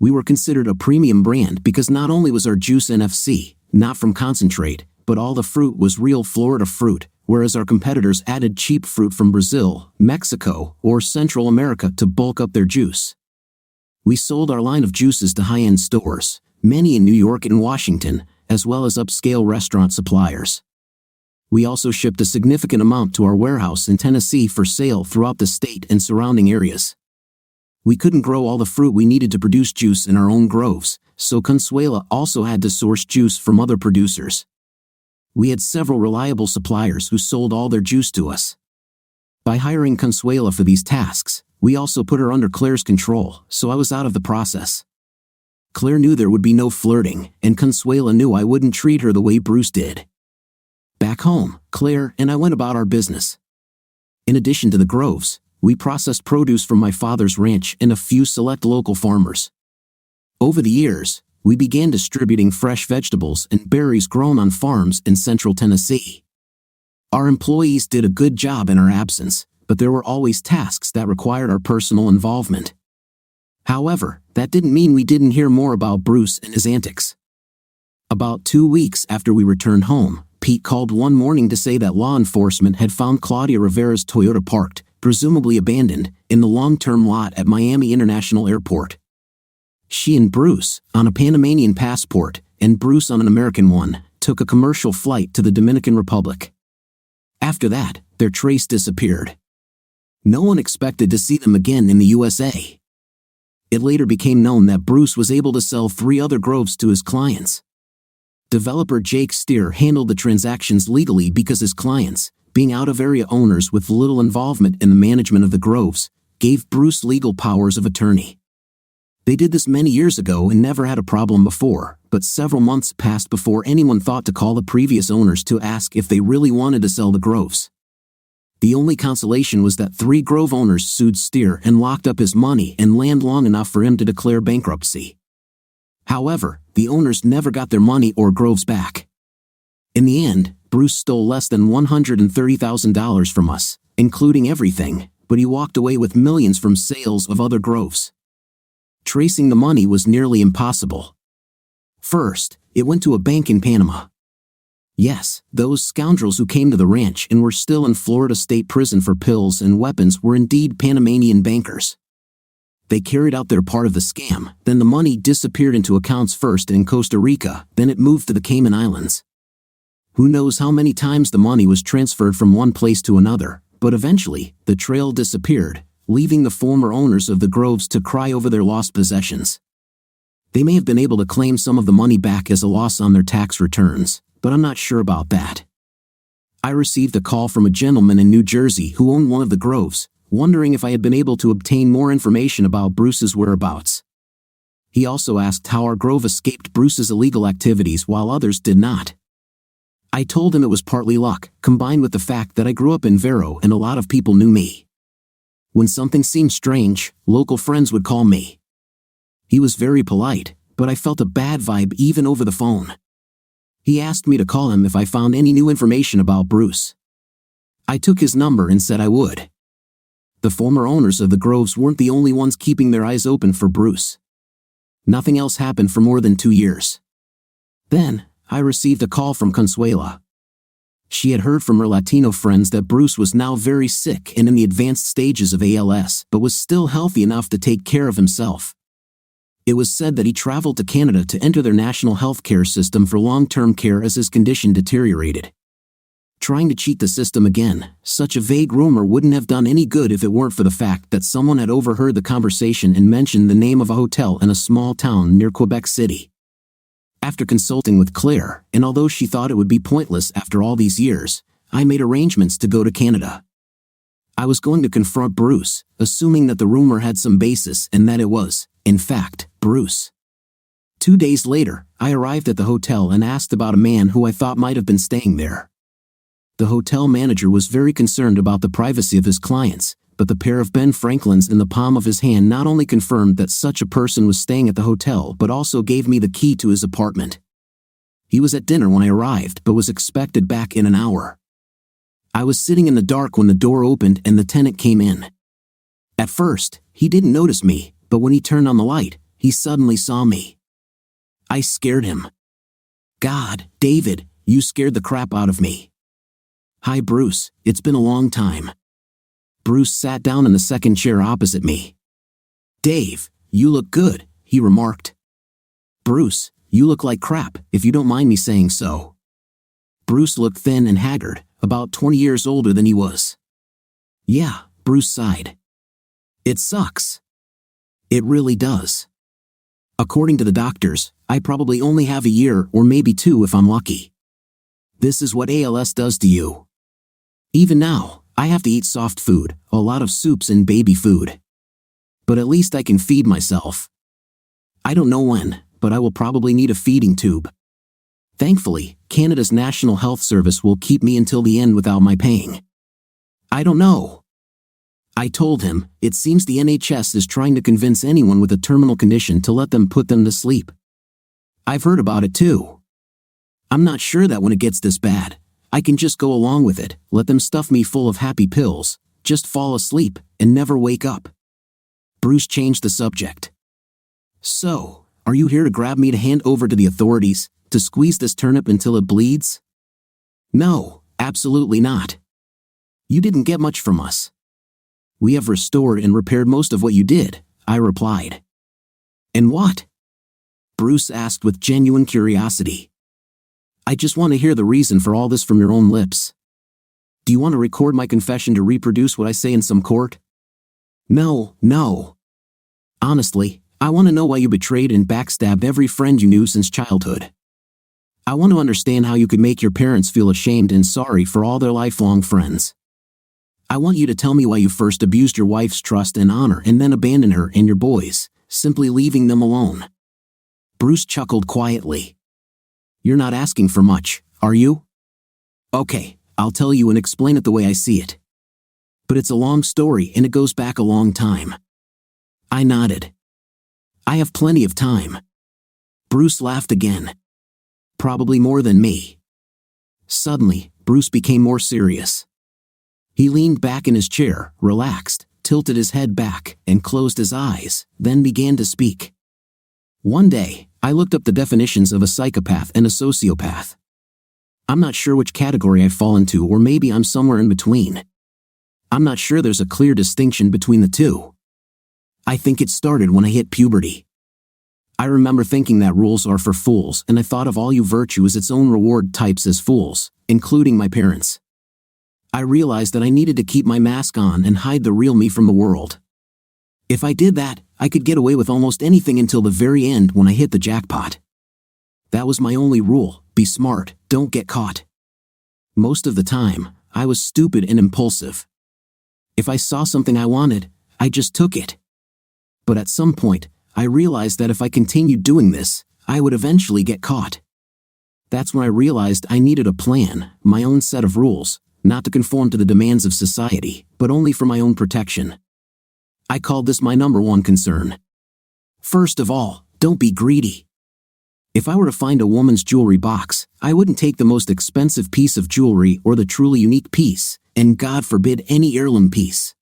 We were considered a premium brand because not only was our juice NFC, not from concentrate, but all the fruit was real Florida fruit, whereas our competitors added cheap fruit from Brazil, Mexico, or Central America to bulk up their juice. We sold our line of juices to high-end stores, many in New York and Washington, as well as upscale restaurant suppliers. We also shipped a significant amount to our warehouse in Tennessee for sale throughout the state and surrounding areas. We couldn't grow all the fruit we needed to produce juice in our own groves, so Consuela also had to source juice from other producers. We had several reliable suppliers who sold all their juice to us. By hiring Consuela for these tasks, we also put her under Claire's control, so I was out of the process. Claire knew there would be no flirting, and Consuela knew I wouldn't treat her the way Bruce did. Back home, Claire and I went about our business. In addition to the groves, we processed produce from my father's ranch and a few select local farmers. Over the years, we began distributing fresh vegetables and berries grown on farms in central Tennessee. Our employees did a good job in our absence, but there were always tasks that required our personal involvement. However, that didn't mean we didn't hear more about Bruce and his antics. About 2 weeks after we returned home, Pete called one morning to say that law enforcement had found Claudia Rivera's Toyota parked, presumably abandoned, in the Longtime lot at Miami International Airport. She and Bruce, on a Panamanian passport, and Bruce on an American one, took a commercial flight to the Dominican Republic. After that, their trace disappeared. No one expected to see them again in the USA. It later became known that Bruce was able to sell 3 other groves to his clients. Developer Jake Steer handled the transactions legally because his clients, being out-of-area owners with little involvement in the management of the groves, gave Bruce legal powers of attorney. They did this many years ago and never had a problem before, but several months passed before anyone thought to call the previous owners to ask if they really wanted to sell the groves. The only consolation was that 3 grove owners sued Steer and locked up his money and land long enough for him to declare bankruptcy. However, the owners never got their money or groves back. In the end, Bruce stole less than $130,000 from us, including everything, but he walked away with millions from sales of other groves. Tracing the money was nearly impossible. First, it went to a bank in Panama. Yes, those scoundrels who came to the ranch and were still in Florida State Prison for pills and weapons were indeed Panamanian bankers. They carried out their part of the scam, then the money disappeared into accounts first in Costa Rica, then it moved to the Cayman Islands. Who knows how many times the money was transferred from one place to another, but eventually, the trail disappeared, leaving the former owners of the groves to cry over their lost possessions. They may have been able to claim some of the money back as a loss on their tax returns, but I'm not sure about that. I received a call from a gentleman in New Jersey who owned one of the groves, wondering if I had been able to obtain more information about Bruce's whereabouts. He also asked how our grove escaped Bruce's illegal activities while others did not. I told him it was partly luck, combined with the fact that I grew up in Vero and a lot of people knew me. When something seemed strange, local friends would call me. He was very polite, but I felt a bad vibe even over the phone. He asked me to call him if I found any new information about Bruce. I took his number and said I would. The former owners of the groves weren't the only ones keeping their eyes open for Bruce. Nothing else happened for more than 2 years. Then, I received a call from Consuela. She had heard from her Latino friends that Bruce was now very sick and in the advanced stages of ALS, but was still healthy enough to take care of himself. It was said that he traveled to Canada to enter their national health care system for long-term care as his condition deteriorated. Trying to cheat the system again, such a vague rumor wouldn't have done any good if it weren't for the fact that someone had overheard the conversation and mentioned the name of a hotel in a small town near Quebec City. After consulting with Claire, and although she thought it would be pointless after all these years, I made arrangements to go to Canada. I was going to confront Bruce, assuming that the rumor had some basis and that it was, in fact, Bruce. 2 days later, I arrived at the hotel and asked about a man who I thought might have been staying there. The hotel manager was very concerned about the privacy of his clients, but the pair of Ben Franklins in the palm of his hand not only confirmed that such a person was staying at the hotel but also gave me the key to his apartment. He was at dinner when I arrived but was expected back in an hour. I was sitting in the dark when the door opened and the tenant came in. At first, he didn't notice me, but when he turned on the light, he suddenly saw me. I scared him. God, David, you scared the crap out of me. Hi Bruce, it's been a long time. Bruce sat down in the second chair opposite me. Dave, you look good, he remarked. Bruce, you look like crap, if you don't mind me saying so. Bruce looked thin and haggard, about 20 years older than he was. Yeah, Bruce sighed. It sucks. It really does. According to the doctors, I probably only have a year or maybe 2 if I'm lucky. This is what ALS does to you. Even now, I have to eat soft food, a lot of soups and baby food. But at least I can feed myself. I don't know when, but I will probably need a feeding tube. Thankfully, Canada's National Health Service will keep me until the end without my paying. I don't know. I told him, it seems the NHS is trying to convince anyone with a terminal condition to let them put them to sleep. I've heard about it too. I'm not sure that when it gets this bad, I can just go along with it, let them stuff me full of happy pills, just fall asleep, and never wake up. Bruce changed the subject. So, are you here to grab me to hand over to the authorities, to squeeze this turnip until it bleeds? No, absolutely not. You didn't get much from us. We have restored and repaired most of what you did, I replied. And what? Bruce asked with genuine curiosity. I just want to hear the reason for all this from your own lips. Do you want to record my confession to reproduce what I say in some court? No. Honestly, I want to know why you betrayed and backstabbed every friend you knew since childhood. I want to understand how you could make your parents feel ashamed and sorry for all their lifelong friends. I want you to tell me why you first abused your wife's trust and honor and then abandoned her and your boys, simply leaving them alone. Bruce chuckled quietly. You're not asking for much, are you? Okay, I'll tell you and explain it the way I see it. But it's a long story and it goes back a long time. I nodded. I have plenty of time. Bruce laughed again. Probably more than me. Suddenly, Bruce became more serious. He leaned back in his chair, relaxed, tilted his head back, and closed his eyes, then began to speak. One day, I looked up the definitions of a psychopath and a sociopath. I'm not sure which category I fall into, or maybe I'm somewhere in between. I'm not sure there's a clear distinction between the two. I think it started when I hit puberty. I remember thinking that rules are for fools, and I thought of all you virtue as its own reward types as fools, including my parents. I realized that I needed to keep my mask on and hide the real me from the world. If I did that, I could get away with almost anything until the very end when I hit the jackpot. That was my only rule: be smart, don't get caught. Most of the time, I was stupid and impulsive. If I saw something I wanted, I just took it. But at some point, I realized that if I continued doing this, I would eventually get caught. That's when I realized I needed a plan, my own set of rules, not to conform to the demands of society, but only for my own protection. I called this my number one concern. First of all, don't be greedy. If I were to find a woman's jewelry box, I wouldn't take the most expensive piece of jewelry or the truly unique piece, and God forbid any heirloom piece.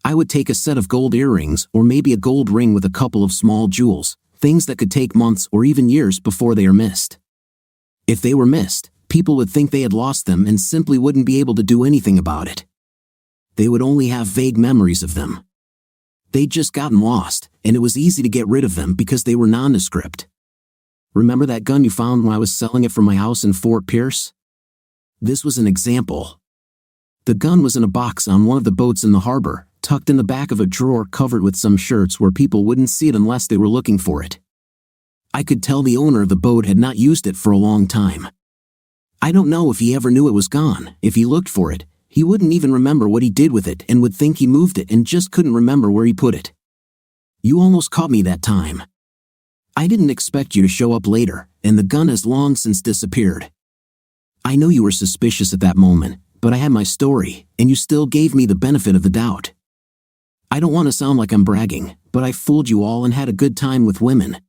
I would take a set of gold earrings or maybe a gold ring with a couple of small jewels, things that could take months or even years before they are missed. If they were missed, people would think they had lost them and simply wouldn't be able to do anything about it. They would only have vague memories of them. They'd just gotten lost, and it was easy to get rid of them because they were nondescript. Remember that gun you found when I was selling it from my house in Fort Pierce? This was an example. The gun was in a box on one of the boats in the harbor, tucked in the back of a drawer covered with some shirts where people wouldn't see it unless they were looking for it. I could tell the owner of the boat had not used it for a long time. I don't know if he ever knew it was gone. If he looked for it, he wouldn't even remember what he did with it and would think he moved it and just couldn't remember where he put it. You almost caught me that time. I didn't expect you to show up later, and the gun has long since disappeared. I know you were suspicious at that moment, but I had my story, and you still gave me the benefit of the doubt. I don't want to sound like I'm bragging, but I fooled you all and had a good time with women.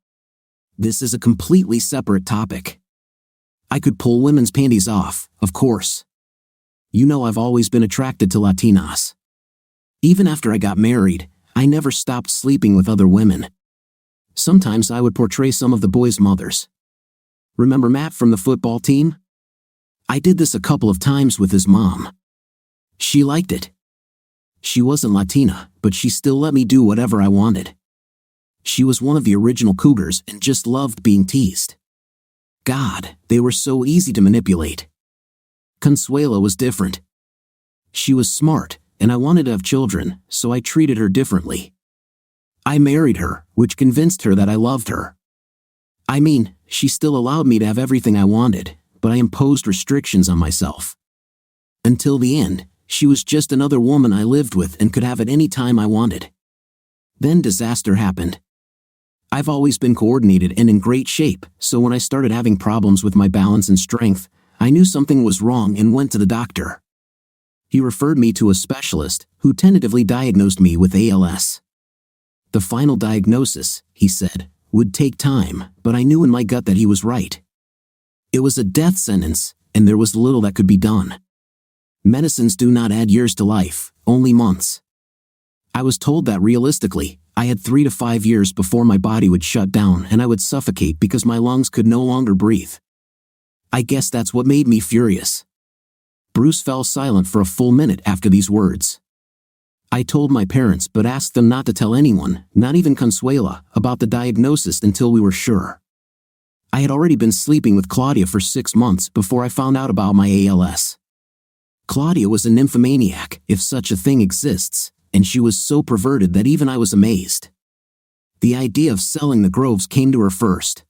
This is a completely separate topic. I could pull women's panties off, of course. You know I've always been attracted to Latinas. Even after I got married, I never stopped sleeping with other women. Sometimes I would portray some of the boys' mothers. Remember Matt from the football team? I did this a couple of times with his mom. She liked it. She wasn't Latina, but she still let me do whatever I wanted. She was one of the original cougars and just loved being teased. God, they were so easy to manipulate. Consuela was different. She was smart, and I wanted to have children, so I treated her differently. I married her, which convinced her that I loved her. I mean, she still allowed me to have everything I wanted, but I imposed restrictions on myself. Until the end, she was just another woman I lived with and could have at any time I wanted. Then disaster happened. I've always been coordinated and in great shape, so when I started having problems with my balance and strength, I knew something was wrong and went to the doctor. He referred me to a specialist, who tentatively diagnosed me with ALS. The final diagnosis, he said, would take time, but I knew in my gut that he was right. It was a death sentence, and there was little that could be done. Medicines do not add years to life, only months. I was told that realistically, I had 3 to 5 years before my body would shut down and I would suffocate because my lungs could no longer breathe. I guess that's what made me furious. Bruce fell silent for a full minute after these words. I told my parents but asked them not to tell anyone, not even Consuela, about the diagnosis until we were sure. I had already been sleeping with Claudia for 6 months before I found out about my ALS. Claudia was a nymphomaniac, if such a thing exists, and she was so perverted that even I was amazed. The idea of selling the groves came to her first.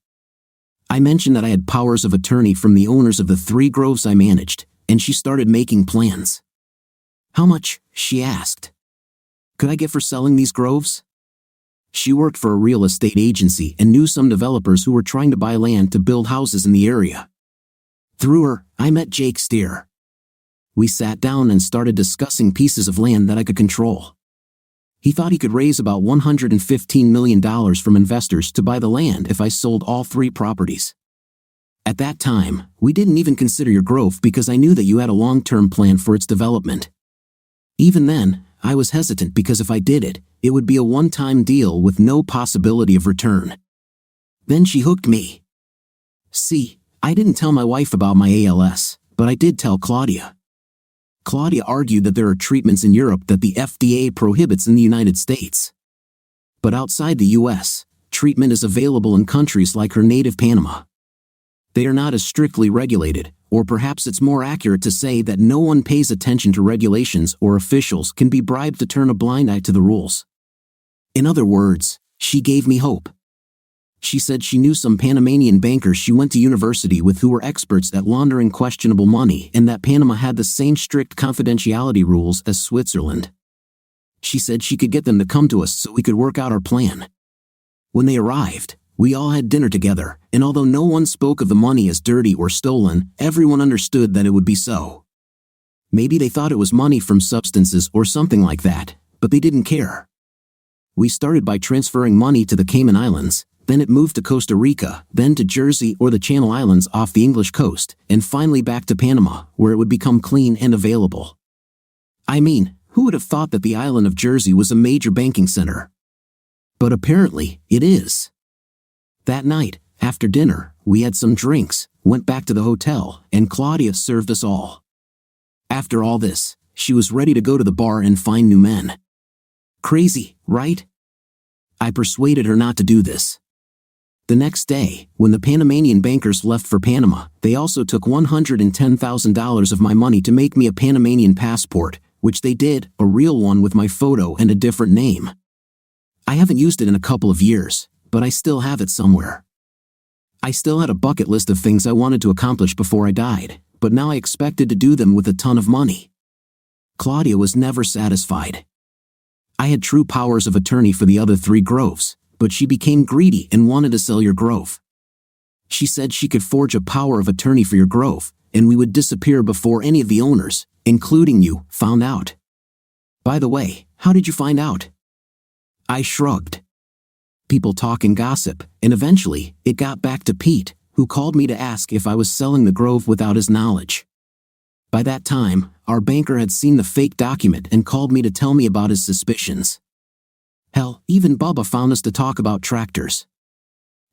I mentioned that I had powers of attorney from the owners of the 3 groves I managed, and she started making plans. How much? She asked. Could I get for selling these groves? She worked for a real estate agency and knew some developers who were trying to buy land to build houses in the area. Through her, I met Jake Steer. We sat down and started discussing pieces of land that I could control. He thought he could raise about $115 million from investors to buy the land if I sold all 3 properties. At that time, we didn't even consider your grove because I knew that you had a long-term plan for its development. Even then, I was hesitant because if I did it, it would be a one-time deal with no possibility of return. Then she hooked me. See, I didn't tell my wife about my ALS, but I did tell Claudia. Claudia argued that there are treatments in Europe that the FDA prohibits in the United States. But outside the US, treatment is available in countries like her native Panama. They are not as strictly regulated, or perhaps it's more accurate to say that no one pays attention to regulations or officials can be bribed to turn a blind eye to the rules. In other words, she gave me hope. She said she knew some Panamanian bankers she went to university with who were experts at laundering questionable money and that Panama had the same strict confidentiality rules as Switzerland. She said she could get them to come to us so we could work out our plan. When they arrived, we all had dinner together, and although no one spoke of the money as dirty or stolen, everyone understood that it would be so. Maybe they thought it was money from substances or something like that, but they didn't care. We started by transferring money to the Cayman Islands, then it moved to Costa Rica, then to Jersey or the Channel Islands off the English coast, and finally back to Panama, where it would become clean and available. I mean, who would have thought that the island of Jersey was a major banking center? But apparently, it is. That night, after dinner, we had some drinks, went back to the hotel, and Claudia served us all. After all this, she was ready to go to the bar and find new men. Crazy, right? I persuaded her not to do this. The next day, when the Panamanian bankers left for Panama, they also took $110,000 of my money to make me a Panamanian passport, which they did, a real one with my photo and a different name. I haven't used it in a couple of years, but I still have it somewhere. I still had a bucket list of things I wanted to accomplish before I died, but now I expected to do them with a ton of money. Claudia was never satisfied. I had true powers of attorney for the other 3 groves, but she became greedy and wanted to sell your grove. She said she could forge a power of attorney for your grove, and we would disappear before any of the owners, including you, found out. By the way, how did you find out? I shrugged. People talk and gossip, and eventually, it got back to Pete, who called me to ask if I was selling the grove without his knowledge. By that time, our banker had seen the fake document and called me to tell me about his suspicions. Hell, even Bubba found us to talk about tractors.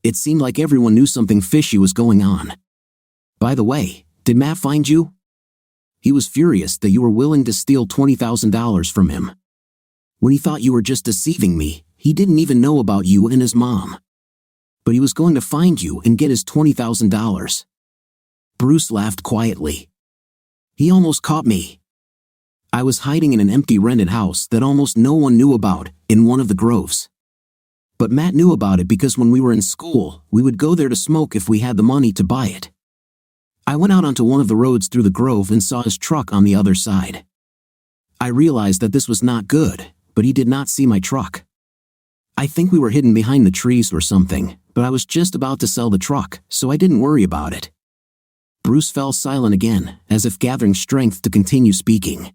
It seemed like everyone knew something fishy was going on. By the way, did Matt find you? He was furious that you were willing to steal $20,000 from him. When he thought you were just deceiving me, he didn't even know about you and his mom. But he was going to find you and get his $20,000. Bruce laughed quietly. He almost caught me. I was hiding in an empty rented house that almost no one knew about, in one of the groves. But Matt knew about it because when we were in school, we would go there to smoke if we had the money to buy it. I went out onto one of the roads through the grove and saw his truck on the other side. I realized that this was not good, but he did not see my truck. I think we were hidden behind the trees or something, but I was just about to sell the truck, so I didn't worry about it. Bruce fell silent again, as if gathering strength to continue speaking.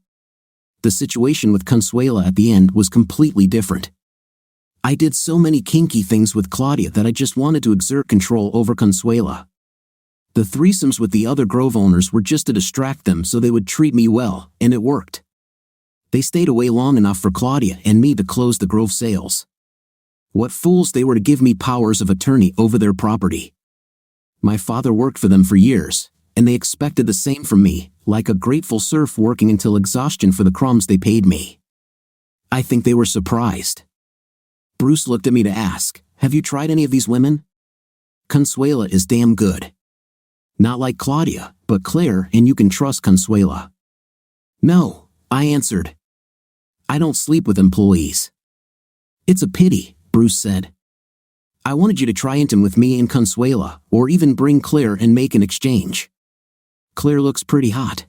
The situation with Consuela at the end was completely different. I did so many kinky things with Claudia that I just wanted to exert control over Consuela. The threesomes with the other grove owners were just to distract them so they would treat me well, and it worked. They stayed away long enough for Claudia and me to close the grove sales. What fools they were to give me powers of attorney over their property. My father worked for them for years, and they expected the same from me, like a grateful serf working until exhaustion for the crumbs they paid me. I think they were surprised. Bruce looked at me to ask, "Have you tried any of these women?" Consuela is damn good. Not like Claudia, but Claire, and you can trust Consuela. No, I answered. I don't sleep with employees. It's a pity, Bruce said. I wanted you to try intim with me and Consuela, or even bring Claire and make an exchange. Claire looks pretty hot.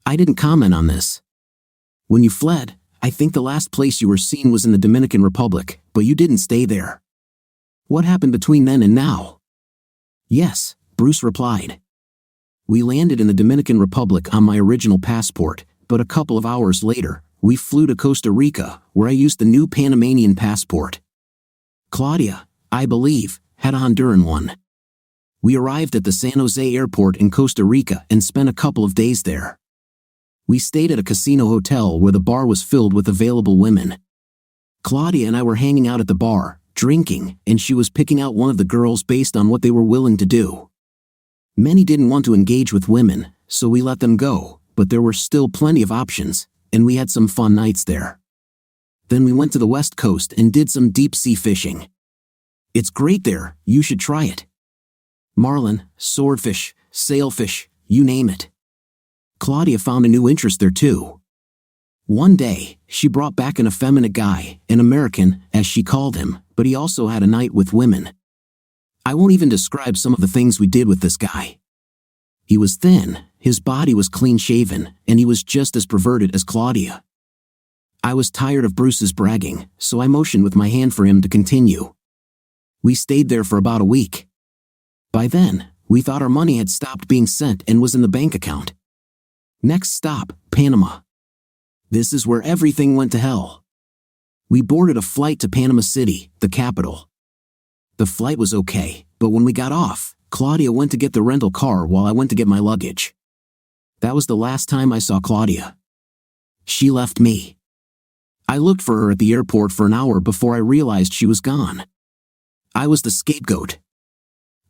I didn't comment on this. When you fled, I think the last place you were seen was in the Dominican Republic, but you didn't stay there. What happened between then and now? Yes, Bruce replied. We landed in the Dominican Republic on my original passport, but a couple of hours later, we flew to Costa Rica, where I used the new Panamanian passport. Claudia, I believe, had a Honduran one. We arrived at the San Jose airport in Costa Rica and spent a couple of days there. We stayed at a casino hotel where the bar was filled with available women. Claudia and I were hanging out at the bar, drinking, and she was picking out one of the girls based on what they were willing to do. Many didn't want to engage with women, so we let them go, but there were still plenty of options, and we had some fun nights there. Then we went to the West Coast and did some deep-sea fishing. It's great there, you should try it. Marlin, swordfish, sailfish, you name it. Claudia found a new interest there too. One day, she brought back an effeminate guy, an American, as she called him, but he also had a night with women. I won't even describe some of the things we did with this guy. He was thin, his body was clean-shaven, and he was just as perverted as Claudia. I was tired of Bruce's bragging, so I motioned with my hand for him to continue. We stayed there for about a week. By then, we thought our money had stopped being sent and was in the bank account. Next stop, Panama. This is where everything went to hell. We boarded a flight to Panama City, the capital. The flight was okay, but when we got off, Claudia went to get the rental car while I went to get my luggage. That was the last time I saw Claudia. She left me. I looked for her at the airport for an hour before I realized she was gone. I was the scapegoat.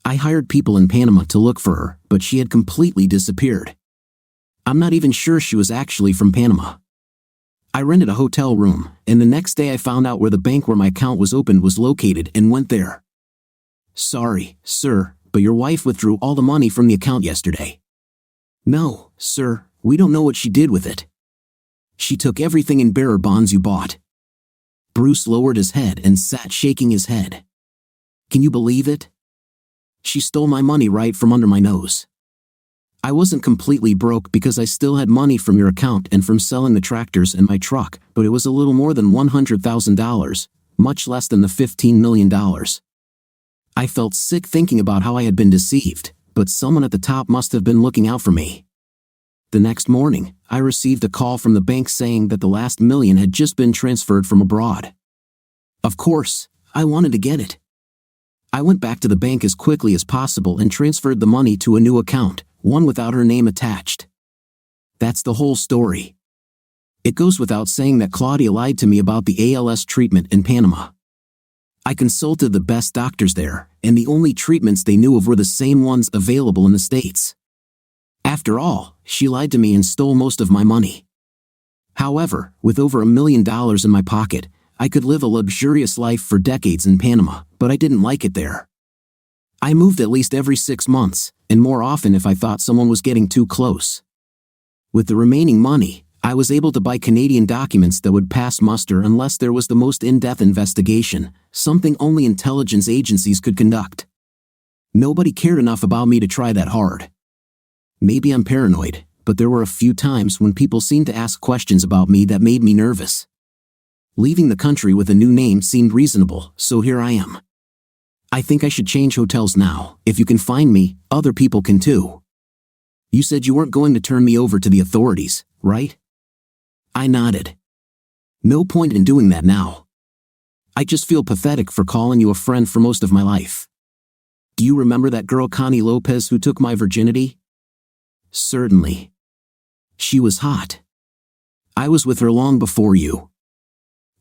I hired people in Panama to look for her, but she had completely disappeared. I'm not even sure she was actually from Panama. I rented a hotel room, and the next day I found out where the bank where my account was opened was located and went there. Sorry, sir, but your wife withdrew all the money from the account yesterday. No, sir, we don't know what she did with it. She took everything in bearer bonds you bought. Bruce lowered his head and sat shaking his head. Can you believe it? She stole my money right from under my nose. I wasn't completely broke because I still had money from your account and from selling the tractors and my truck, but it was a little more than $100,000, much less than the $15 million. I felt sick thinking about how I had been deceived, but someone at the top must have been looking out for me. The next morning, I received a call from the bank saying that the last $1 million had just been transferred from abroad. Of course, I wanted to get it. I went back to the bank as quickly as possible and transferred the money to a new account, one without her name attached. That's the whole story. It goes without saying that Claudia lied to me about the ALS treatment in Panama. I consulted the best doctors there, and the only treatments they knew of were the same ones available in the States. After all, she lied to me and stole most of my money. However, with over $1 million in my pocket, I could live a luxurious life for decades in Panama, but I didn't like it there. I moved at least every 6 months, and more often if I thought someone was getting too close. With the remaining money, I was able to buy Canadian documents that would pass muster unless there was the most in-depth investigation, something only intelligence agencies could conduct. Nobody cared enough about me to try that hard. Maybe I'm paranoid, but there were a few times when people seemed to ask questions about me that made me nervous. Leaving the country with a new name seemed reasonable, so here I am. I think I should change hotels now. If you can find me, other people can too. You said you weren't going to turn me over to the authorities, right? I nodded. No point in doing that now. I just feel pathetic for calling you a friend for most of my life. Do you remember that girl Connie Lopez who took my virginity? Certainly. She was hot. I was with her long before you.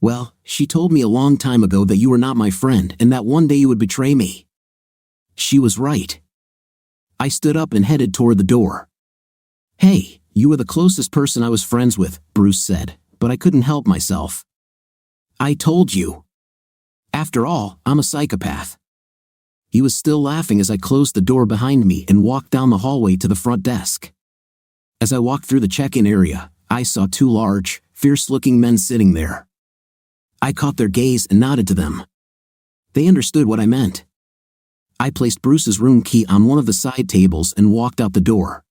Well, she told me a long time ago that you were not my friend and that one day you would betray me. She was right. I stood up and headed toward the door. Hey, you were the closest person I was friends with, Bruce said, but I couldn't help myself. I told you. After all, I'm a psychopath. He was still laughing as I closed the door behind me and walked down the hallway to the front desk. As I walked through the check-in area, I saw 2 large, fierce-looking men sitting there. I caught their gaze and nodded to them. They understood what I meant. I placed Bruce's room key on one of the side tables and walked out the door.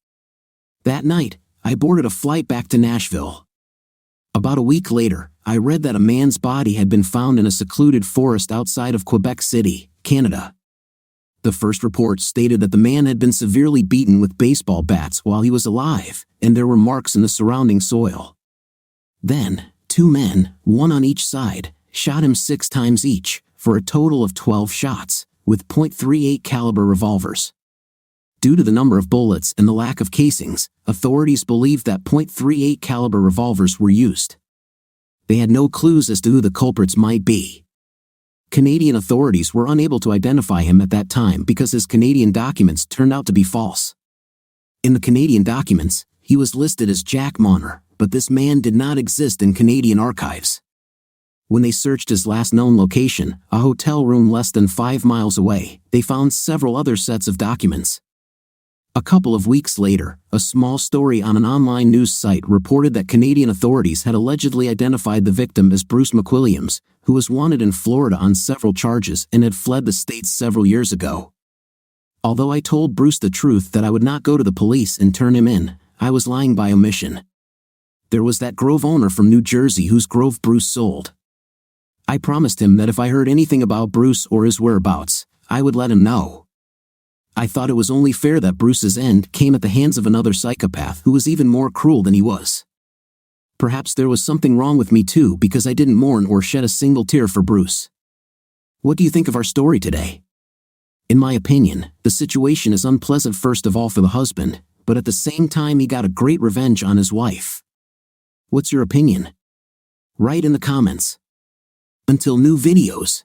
That night, I boarded a flight back to Nashville. About a week later, I read that a man's body had been found in a secluded forest outside of Quebec City, Canada. The first report stated that the man had been severely beaten with baseball bats while he was alive, and there were marks in the surrounding soil. Then, 2 men, one on each side, shot him 6 times each, for a total of 12 shots, with .38 caliber revolvers. Due to the number of bullets and the lack of casings, authorities believed that .38 caliber revolvers were used. They had no clues as to who the culprits might be. Canadian authorities were unable to identify him at that time because his Canadian documents turned out to be false. In the Canadian documents, he was listed as Jack Monner, but this man did not exist in Canadian archives. When they searched his last known location, a hotel room less than 5 miles away, they found several other sets of documents. A couple of weeks later, a small story on an online news site reported that Canadian authorities had allegedly identified the victim as Bruce McWilliams, who was wanted in Florida on several charges and had fled the States several years ago. Although I told Bruce the truth that I would not go to the police and turn him in, I was lying by omission. There was that Grove owner from New Jersey whose Grove Bruce sold. I promised him that if I heard anything about Bruce or his whereabouts, I would let him know. I thought it was only fair that Bruce's end came at the hands of another psychopath who was even more cruel than he was. Perhaps there was something wrong with me too because I didn't mourn or shed a single tear for Bruce. What do you think of our story today? In my opinion, the situation is unpleasant first of all for the husband, but at the same time he got a great revenge on his wife. What's your opinion? Write in the comments. Until new videos.